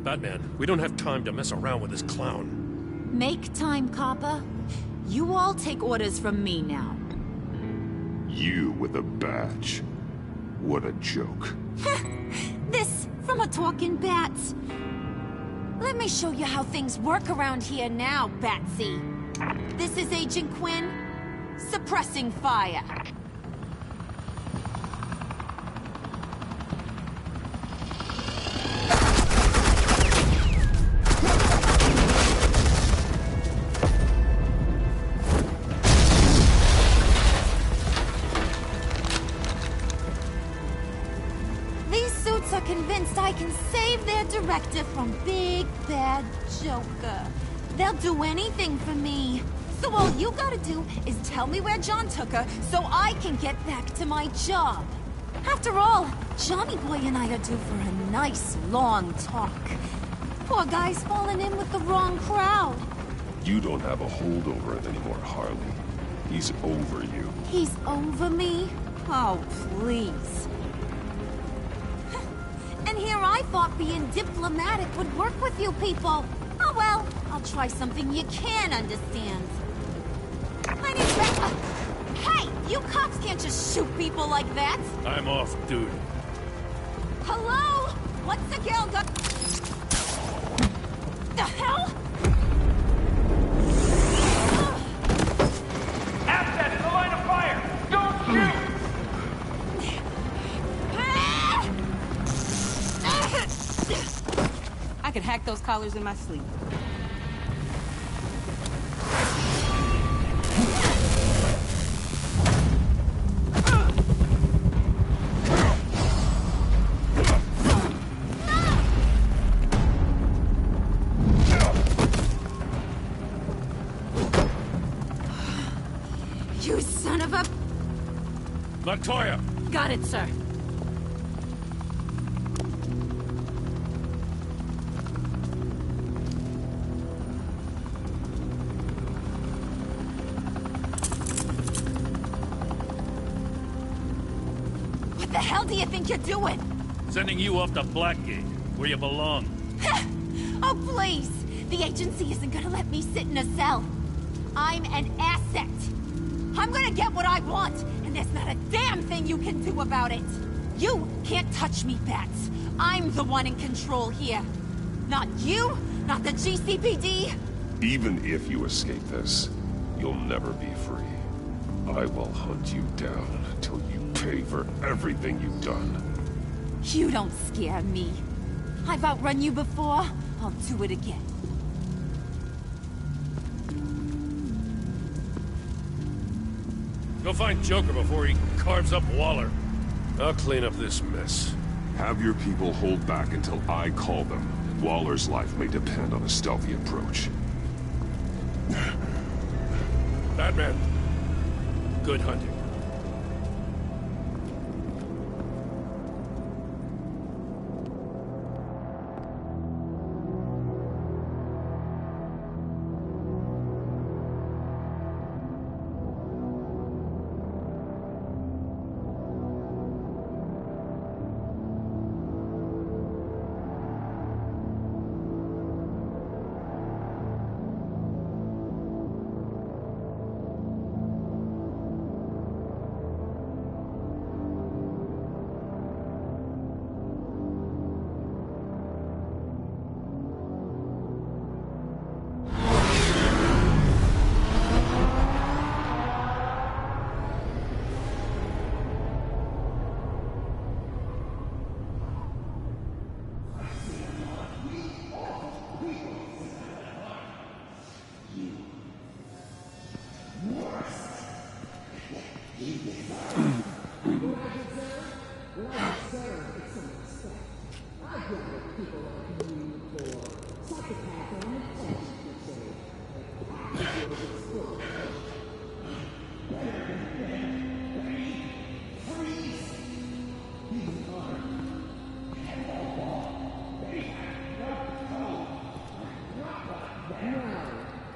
Batman, we don't have time to mess around with this clown. Make time, copper. You all take orders from me now. You with a badge. What a joke. This from a talking bat. Let me show you how things work around here now, Batsy. This is Agent Quinn, suppressing fire. Convinced I can save their director from Big Bad Joker. They'll do anything for me. So all you gotta do is tell me where John took her so I can get back to my job. After all, Johnny Boy and I are due for a nice long talk. Poor guy's fallen in with the wrong crowd. You don't have a hold over him anymore, Harley. He's over you. He's over me? Oh, please. And here I thought being diplomatic would work with you people. Oh well, I'll try something you can understand. I need to... Hey, you cops can't just shoot people like that. I'm off duty. Hello? What's the girl got? The hell? Assets in the line of fire! Don't shoot! I could hack those collars in my sleep. You son of a... Latoya! Got it, sir. What the hell do you think you're doing? Sending you off to Blackgate, where you belong. Oh, please! The agency isn't gonna let me sit in a cell. I'm an asset. I'm gonna get what I want, and there's not a damn thing you can do about it. You can't touch me, Bats. I'm the one in control here. Not you, not the GCPD. Even if you escape this, you'll never be free. I will hunt you down till you pay for everything you've done. You don't scare me. I've outrun you before. I'll do it again. Go find Joker before he carves up Waller. I'll clean up this mess. Have your people hold back until I call them. Waller's life may depend on a stealthy approach. Batman, good hunting.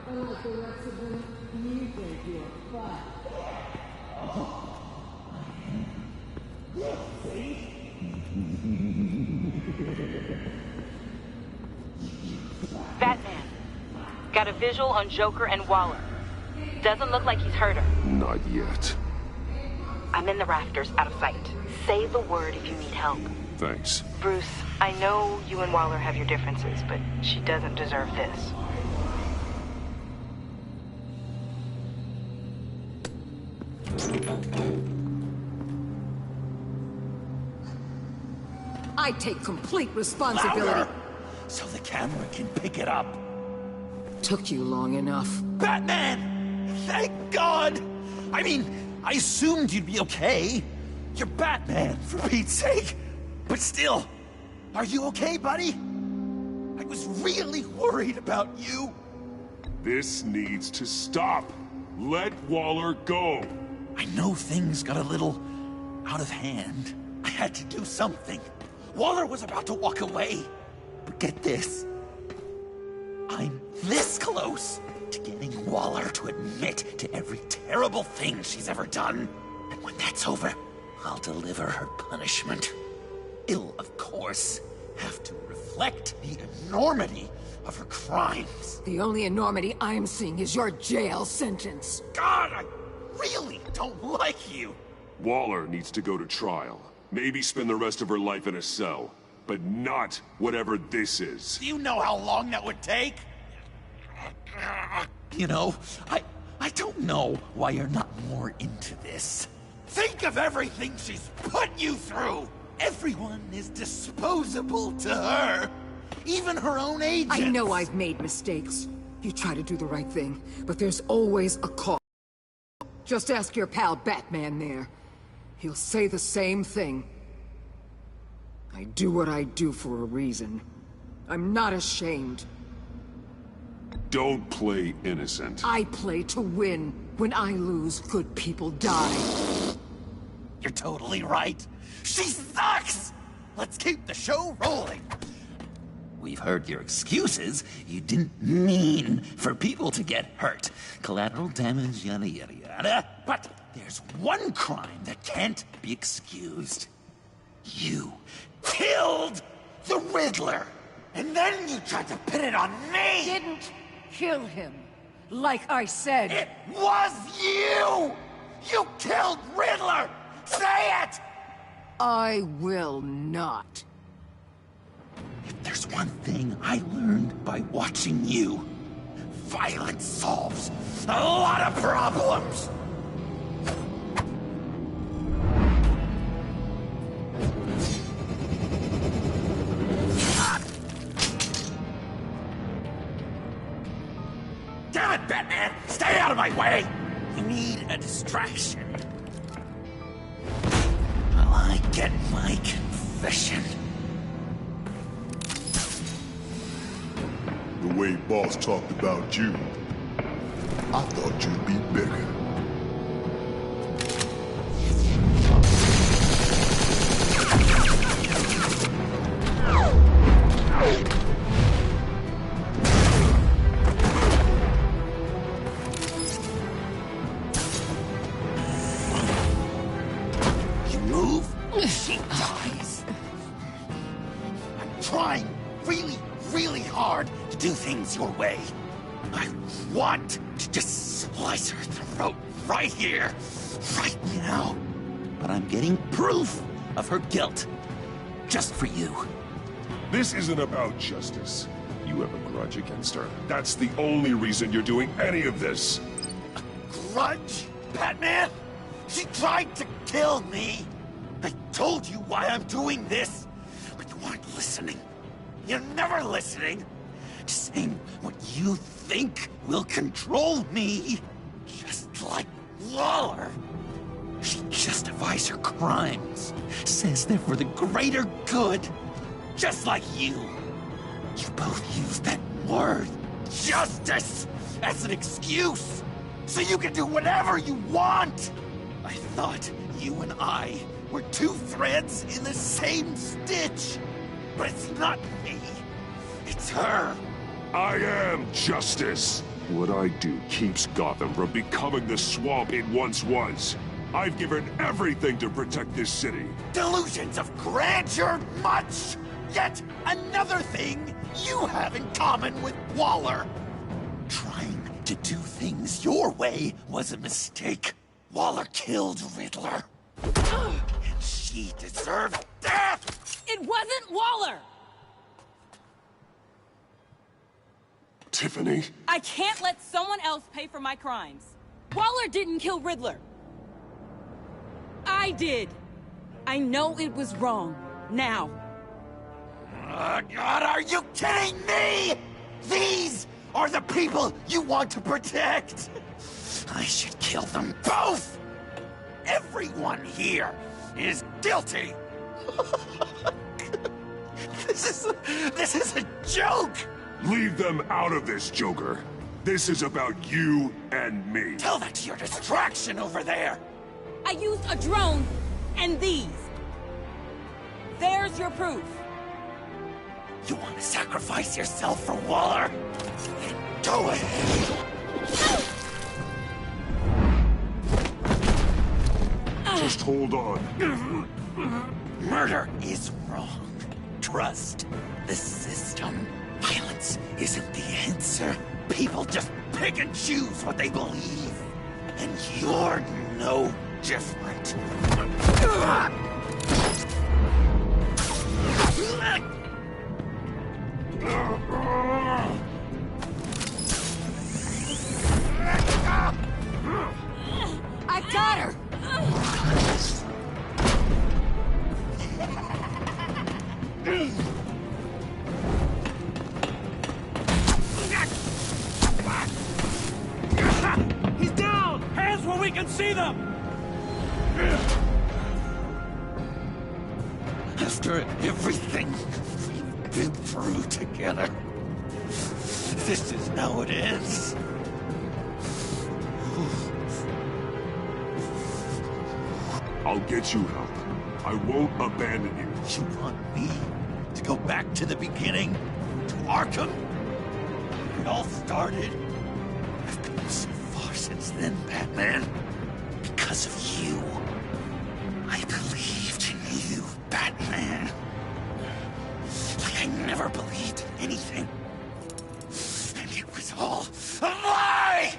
Unlike the rest of them, you think you're fun. Batman. Got a visual on Joker and Waller. Doesn't look like he's hurt her. Not yet. I'm in the rafters, out of sight. Say the word if you need help. Thanks. Bruce, I know you and Waller have your differences, but she doesn't deserve this. I take complete responsibility. Louder! So the camera can pick it up. Took you long enough. Batman! Thank God! I mean, I assumed you'd be okay. You're Batman, for Pete's sake. But still, are you okay, buddy? I was really worried about you. This needs to stop. Let Waller go. I know things got a little out of hand. I had to do something. Waller was about to walk away. But get this. I'm this close to getting Waller to admit to every terrible thing she's ever done. And when that's over, I'll deliver her punishment. It'll, of course, have to reflect the enormity of her crimes. The only enormity I'm seeing is your jail sentence. God, I really don't like you. Waller needs to go to trial. Maybe spend the rest of her life in a cell. But not whatever this is. Do you know how long that would take? You know, I don't know why you're not more into this. Think of everything she's put you through! Everyone is disposable to her. Even her own agents. I know I've made mistakes. You try to do the right thing, but there's always a cost. Just ask your pal Batman there. He'll say the same thing. I do what I do for a reason. I'm not ashamed. Don't play innocent. I play to win. When I lose, good people die. You're totally right. She sucks! Let's keep the show rolling. We've heard your excuses. You didn't mean for people to get hurt. Collateral damage, yada yada yada. But there's one crime that can't be excused. You killed the Riddler! And then you tried to pin it on me! Didn't kill him. Like I said. It was you! You killed Riddler! Say it! I will not. If there's one thing I learned by watching you, violence solves a lot of problems! Damn it, Batman! Stay out of my way! You need a distraction. While I get my confession. The way Boss talked about you, I thought you'd be bigger. You move, she dies. I'm trying really hard to do things your way. I want to just slice her throat right here, right now. But I'm getting proof of her guilt, just for you. This isn't about justice. You have a grudge against her. That's the only reason you're doing any of this. Grudge? Batman? She tried to kill me. I told you why I'm doing this, but you weren't listening. You're never listening. Just saying what you think will control me. Just like Waller. She justifies her crimes. Says they're for the greater good. Just like you. You both use that word, justice, as an excuse. So you can do whatever you want. I thought you and I were two threads in the same stitch. But it's not me. It's her. I am justice. What I do keeps Gotham from becoming the swamp it once was. I've given everything to protect this city. Delusions of grandeur much! Yet another thing you have in common with Waller. Trying to do things your way was a mistake. Waller killed Riddler. And she deserved death! It wasn't Waller! Tiffany? I can't let someone else pay for my crimes. Waller didn't kill Riddler. I did. I know it was wrong. Now. God, are you kidding me? These are the people you want to protect. I should kill them both. Everyone here is guilty. This is a joke. Leave them out of this, Joker. This is about you and me. Tell that to your distraction over there. I used a drone and these. There's your proof. You want to sacrifice yourself for Waller? Go ahead. Just hold on. Murder is wrong. Trust the system. Violence isn't the answer. People just pick and choose what they believe. And you're no different. I got her! He's down! Hands where we can see them! After everything we've been through together, this is how it ends. I'll get you help. I won't abandon you. You want me to go back to the beginning? To Arkham? Where it all started? I've come so far since then, Batman. Because of you. I believed in you, Batman. Like I never believed in anything. And it was all a lie!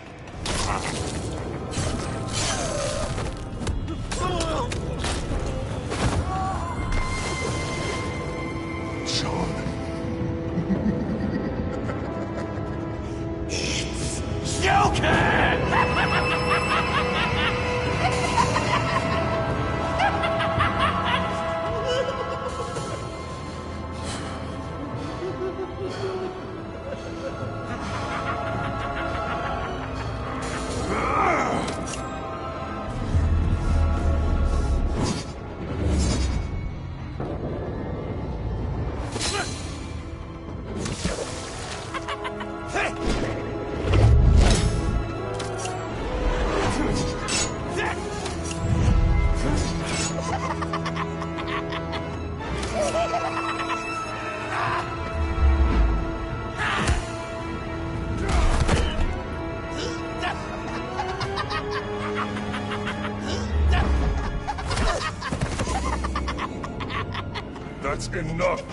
That's enough!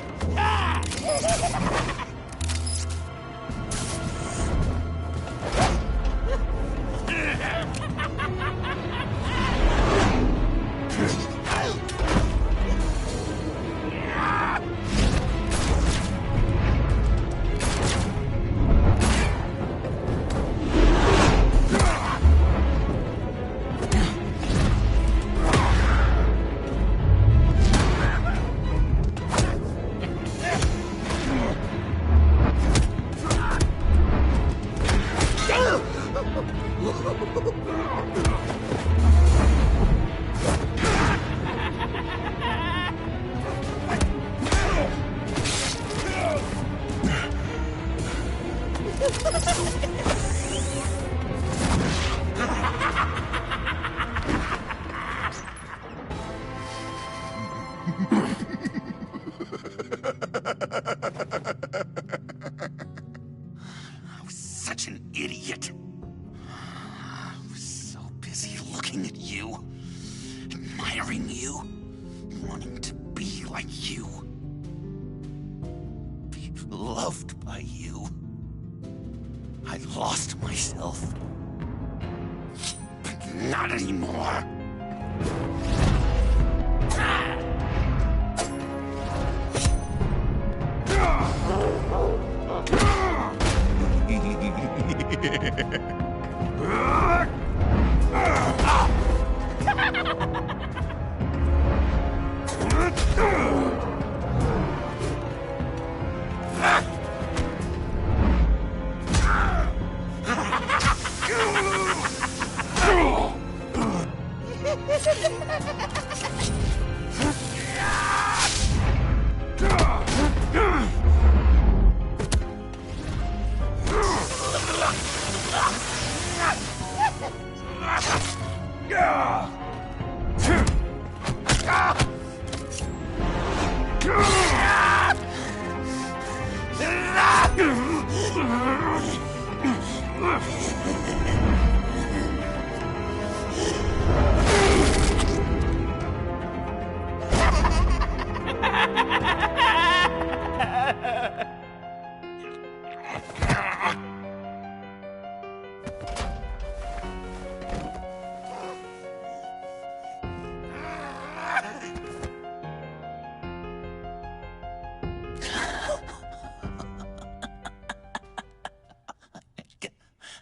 idiot. I was so busy looking at you, admiring you, wanting to be like you. Be loved by you. I lost myself. But not anymore.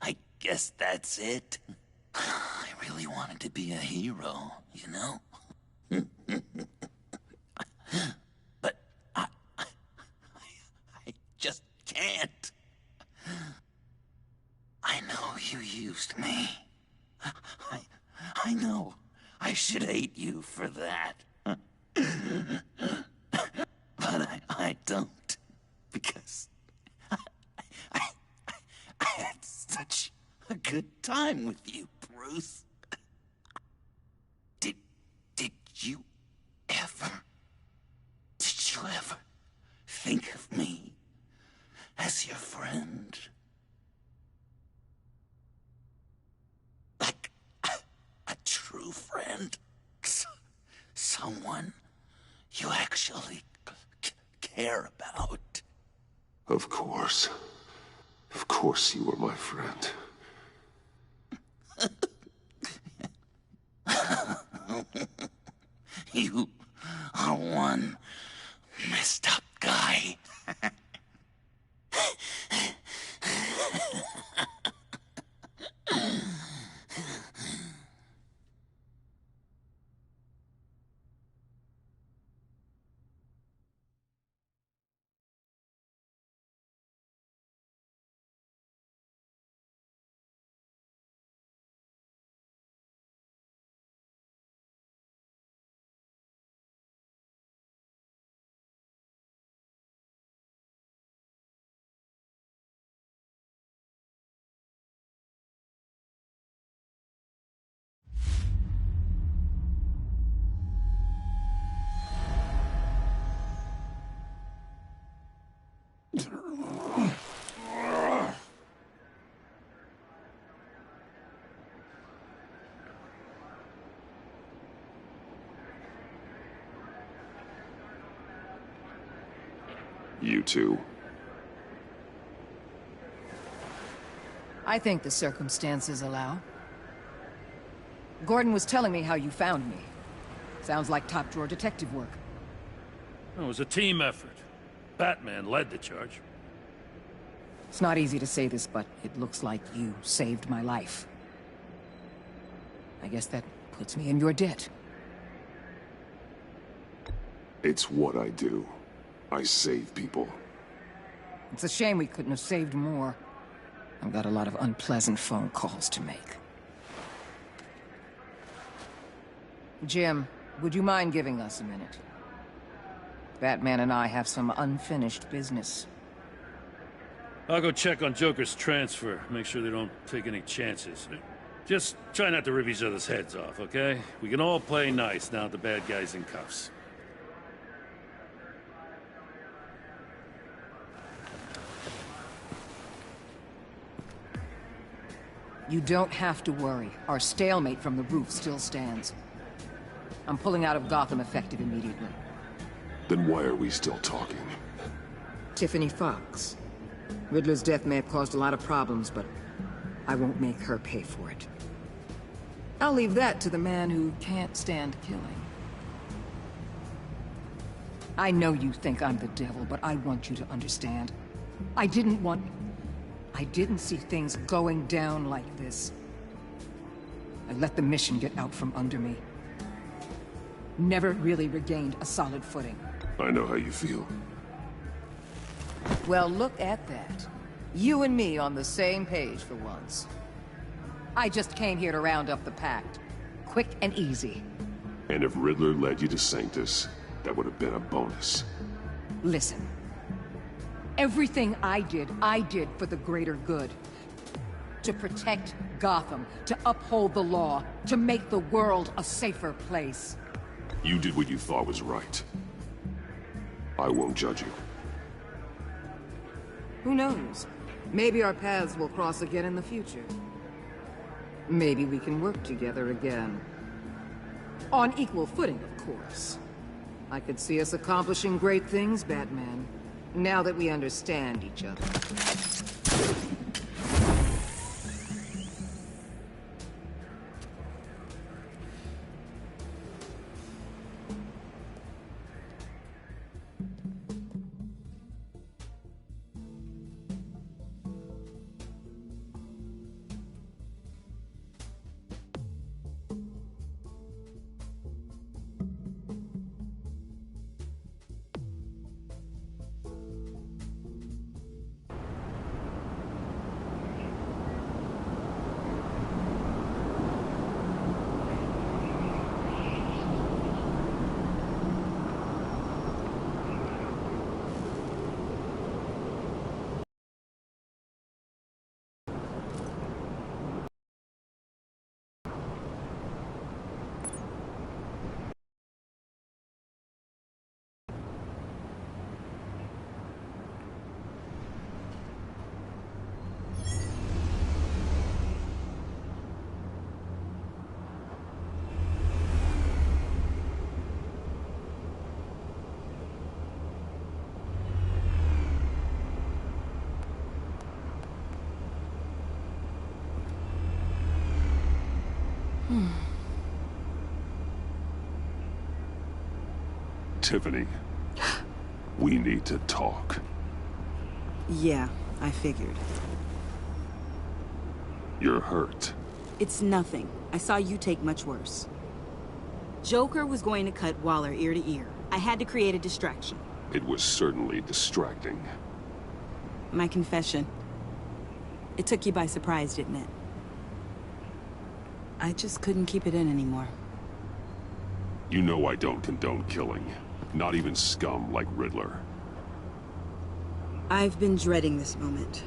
I guess that's it. I really wanted to be a hero, you know? But I just can't. I know you used me. I know I should hate you for that. But I don't. Because I had such a good time with you, Bruce. Did you ever think of me as your friend? Like a true friend? Someone you actually care about? Of course. Of course you were my friend. You are one messed up guy. You too. I think the circumstances allow. Gordon was telling me how you found me. Sounds like top-drawer detective work. It was a team effort. Batman led the charge. It's not easy to say this, but it looks like you saved my life. I guess that puts me in your debt. It's what I do. I save people. It's a shame we couldn't have saved more. I've got a lot of unpleasant phone calls to make. Jim, would you mind giving us a minute? Batman and I have some unfinished business. I'll go check on Joker's transfer. Make sure they don't take any chances. Just try not to rip each other's heads off, okay? We can all play nice now that the bad guy's in cuffs. You don't have to worry. Our stalemate from the roof still stands. I'm pulling out of Gotham effective immediately. Then why are we still talking? Tiffany Fox. Riddler's death may have caused a lot of problems, but I won't make her pay for it. I'll leave that to the man who can't stand killing. I know you think I'm the devil, but I want you to understand. I didn't see things going down like this. I let the mission get out from under me. Never really regained a solid footing. I know how you feel. Well, look at that. You and me on the same page for once. I just came here to round up the pact. Quick and easy. And if Riddler led you to Sanctus, that would have been a bonus. Listen. Everything I did for the greater good. To protect Gotham, to uphold the law, to make the world a safer place. You did what you thought was right. I won't judge you. Who knows? Maybe our paths will cross again in the future. Maybe we can work together again. On equal footing, of course. I could see us accomplishing great things, Batman. Now that we understand each other. Tiffany, we need to talk. Yeah, I figured. You're hurt. It's nothing. I saw you take much worse. Joker was going to cut Waller ear to ear. I had to create a distraction. It was certainly distracting. My confession. It took you by surprise, didn't it? I just couldn't keep it in anymore. You know I don't condone killing. Not even scum like Riddler. I've been dreading this moment.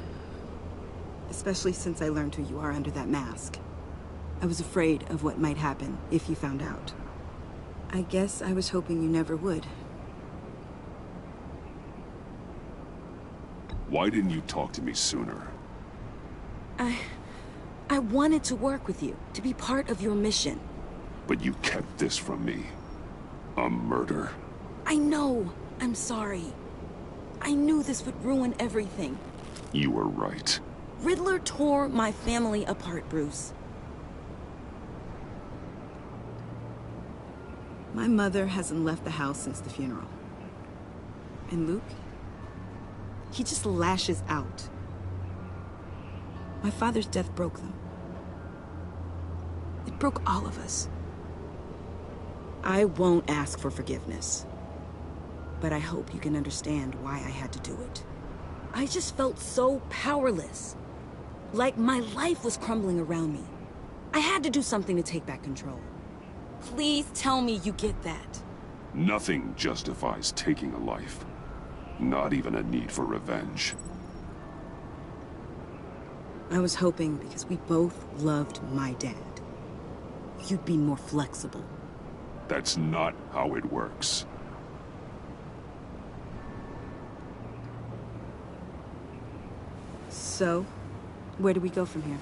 Especially since I learned who you are under that mask. I was afraid of what might happen if you found out. I guess I was hoping you never would. Why didn't you talk to me sooner? I wanted to work with you, to be part of your mission. But you kept this from me. A murder. I know. I'm sorry. I knew this would ruin everything. You were right. Riddler tore my family apart, Bruce. My mother hasn't left the house since the funeral. And Luke? He just lashes out. My father's death broke them. It broke all of us. I won't ask for forgiveness. But I hope you can understand why I had to do it. I just felt so powerless. Like my life was crumbling around me. I had to do something to take back control. Please tell me you get that. Nothing justifies taking a life. Not even a need for revenge. I was hoping because we both loved my dad. You'd be more flexible. That's not how it works. So, where do we go from here?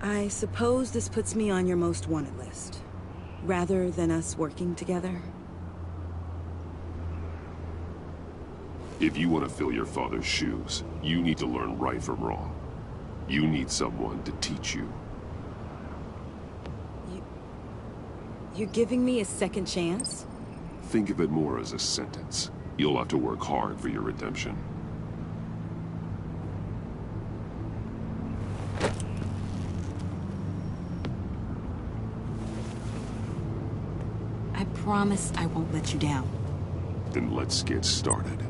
I suppose this puts me on your most wanted list, rather than us working together. If you want to fill your father's shoes, you need to learn right from wrong. You need someone to teach you. You're giving me a second chance? Think of it more as a sentence. You'll have to work hard for your redemption. I promise I won't let you down. Then let's get started.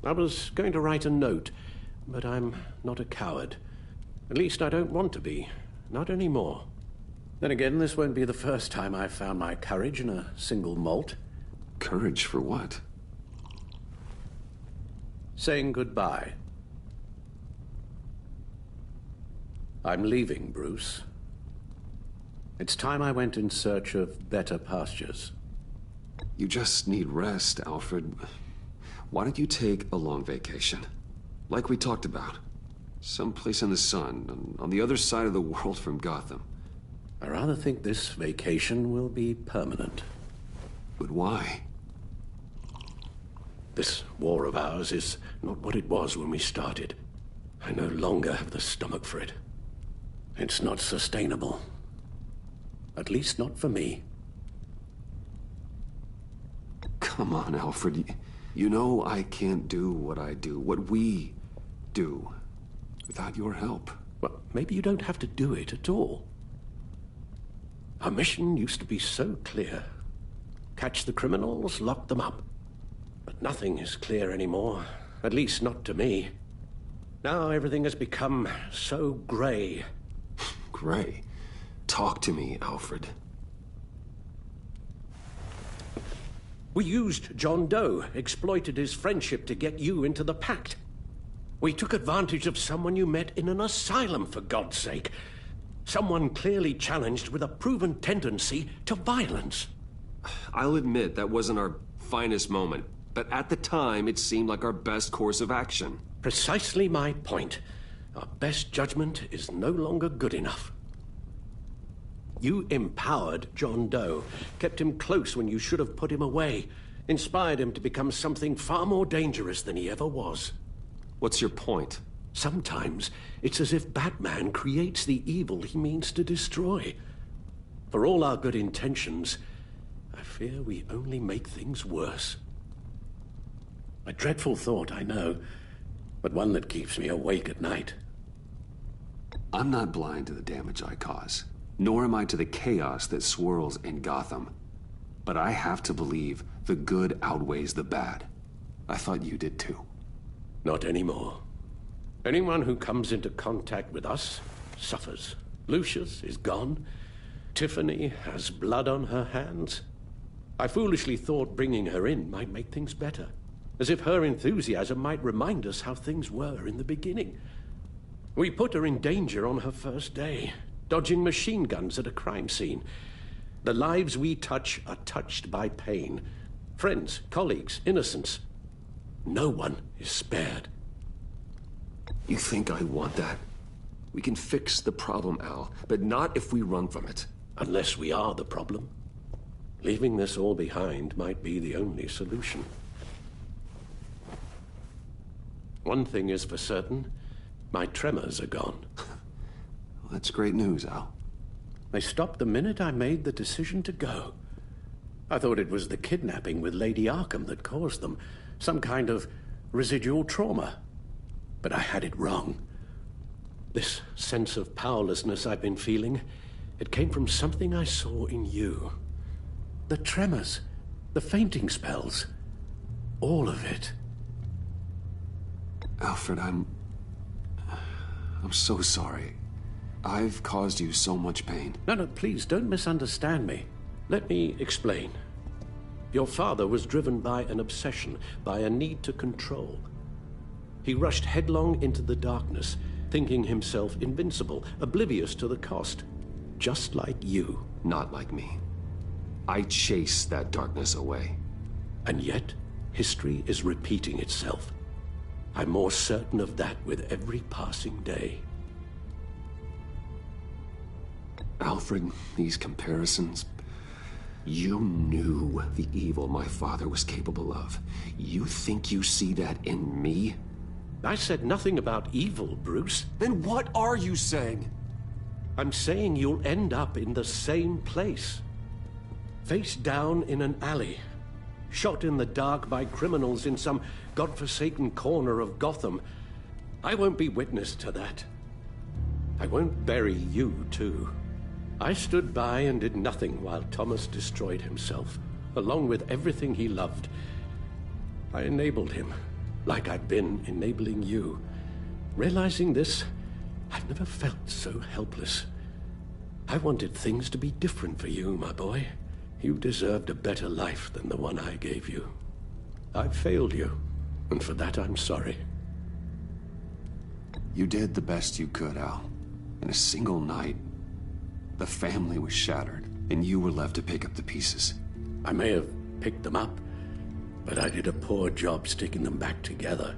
I was going to write a note, but I'm not a coward. At least I don't want to be. Not anymore. Then again, this won't be the first time I've found my courage in a single malt. Courage for what? Saying goodbye. I'm leaving, Bruce. It's time I went in search of better pastures. You just need rest, Alfred. Why don't you take a long vacation? Like we talked about. Someplace in the sun, on the other side of the world from Gotham. I rather think this vacation will be permanent. But why? This war of ours is not what it was when we started. I no longer have the stomach for it. It's not sustainable. At least not for me. Come on, Alfred. You know I can't do what I do, what we do, without your help. Well, maybe you don't have to do it at all. Our mission used to be so clear. Catch the criminals, lock them up. But nothing is clear anymore, at least not to me. Now everything has become so gray. Gray? Talk to me, Alfred. We used John Doe, exploited his friendship to get you into the pact. We took advantage of someone you met in an asylum, for God's sake. Someone clearly challenged with a proven tendency to violence. I'll admit that wasn't our finest moment, but at the time it seemed like our best course of action. Precisely my point. Our best judgment is no longer good enough. You empowered John Doe, kept him close when you should have put him away, inspired him to become something far more dangerous than he ever was. What's your point? Sometimes it's as if Batman creates the evil he means to destroy. For all our good intentions, I fear we only make things worse. A dreadful thought, I know, but one that keeps me awake at night. I'm not blind to the damage I cause. Nor am I to the chaos that swirls in Gotham. But I have to believe the good outweighs the bad. I thought you did too. Not anymore. Anyone who comes into contact with us suffers. Lucius is gone. Tiffany has blood on her hands. I foolishly thought bringing her in might make things better. As if her enthusiasm might remind us how things were in the beginning. We put her in danger on her first day. Dodging machine guns at a crime scene. The lives we touch are touched by pain. Friends, colleagues, innocents. No one is spared. You think I want that? We can fix the problem, Al, but not if we run from it. Unless we are the problem. Leaving this all behind might be the only solution. One thing is for certain, my tremors are gone. That's great news, Al. They stopped the minute I made the decision to go. I thought it was the kidnapping with Lady Arkham that caused them. Some kind of residual trauma. But I had it wrong. This sense of powerlessness I've been feeling, it came from something I saw in you. The tremors, the fainting spells, all of it. Alfred, I'm so sorry. I've caused you so much pain. No, please, don't misunderstand me. Let me explain. Your father was driven by an obsession, by a need to control. He rushed headlong into the darkness, thinking himself invincible, oblivious to the cost. Just like you. Not like me. I chased that darkness away. And yet, history is repeating itself. I'm more certain of that with every passing day. Alfred, these comparisons... You knew the evil my father was capable of. You think you see that in me? I said nothing about evil, Bruce. Then what are you saying? I'm saying you'll end up in the same place. Face down in an alley. Shot in the dark by criminals in some godforsaken corner of Gotham. I won't be witness to that. I won't bury you, too. I stood by and did nothing while Thomas destroyed himself, along with everything he loved. I enabled him, like I'd been enabling you. Realizing this, I've never felt so helpless. I wanted things to be different for you, my boy. You deserved a better life than the one I gave you. I failed you, and for that I'm sorry. You did the best you could, Al. In a single night, the family was shattered, and you were left to pick up the pieces. I may have picked them up, but I did a poor job sticking them back together.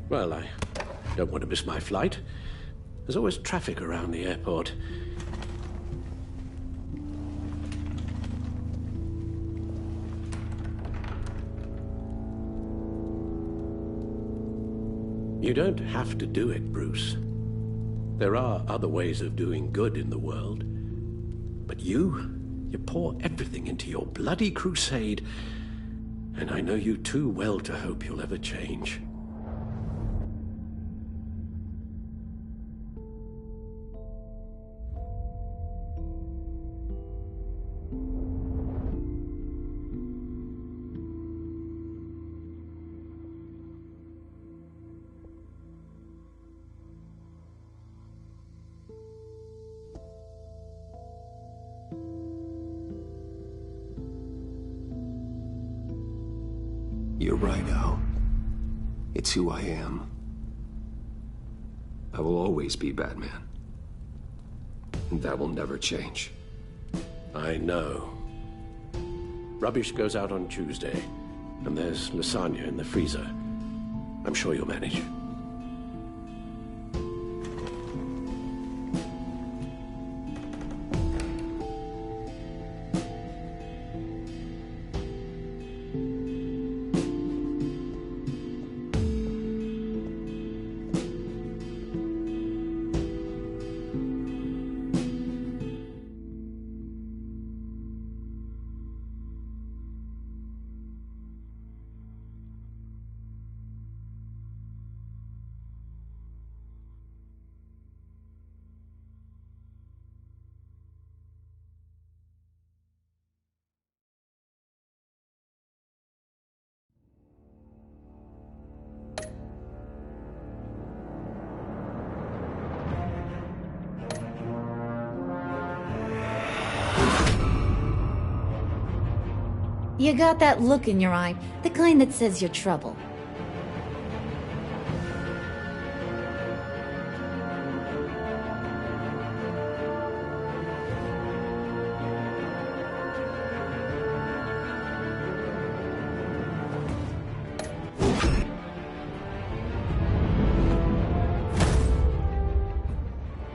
Well, I don't want to miss my flight. There's always traffic around the airport. You don't have to do it, Bruce. There are other ways of doing good in the world. But you pour everything into your bloody crusade, and I know you too well to hope you'll ever change. You're right, Al. It's who I am. I will always be Batman. And that will never change. I know. Rubbish goes out on Tuesday, and there's lasagna in the freezer. I'm sure you'll manage. You got that look in your eye, the kind that says you're trouble.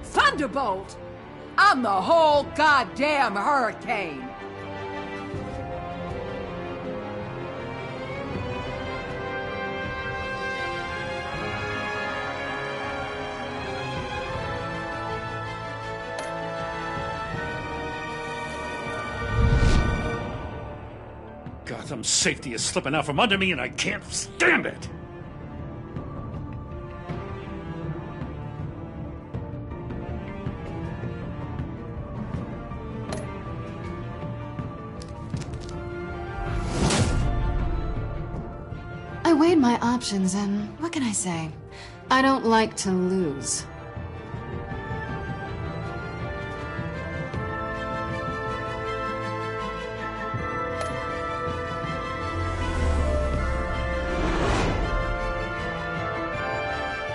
Thunderbolt! I'm the whole goddamn hurricane! Some safety is slipping out from under me and I can't stand it! I weighed my options and what can I say? I don't like to lose.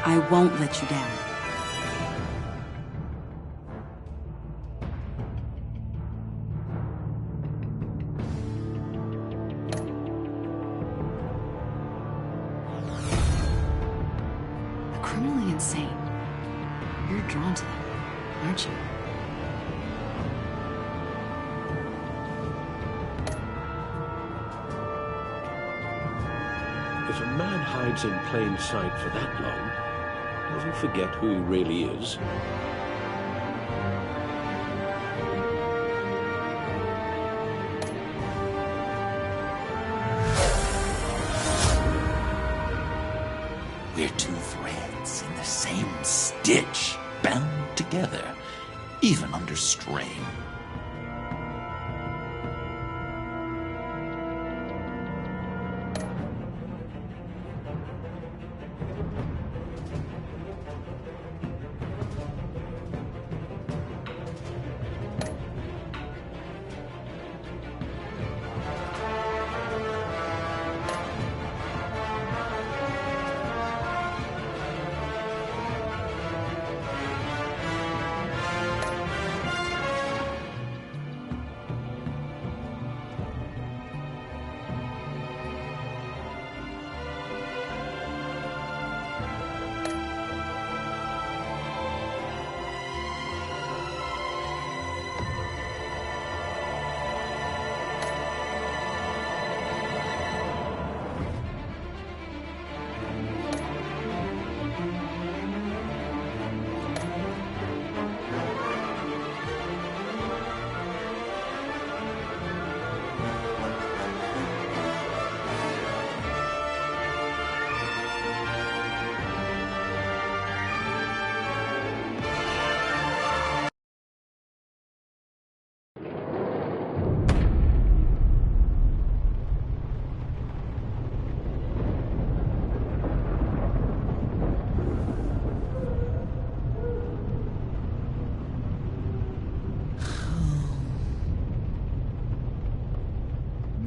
I won't let you down. Criminally insane. You're drawn to them, aren't you? If a man hides in plain sight for that long, does he forget who he really is? We're two threads in the same stitch, bound together, even under strain.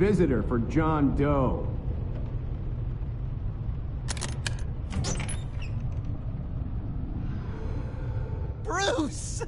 Visitor for John Doe. Bruce!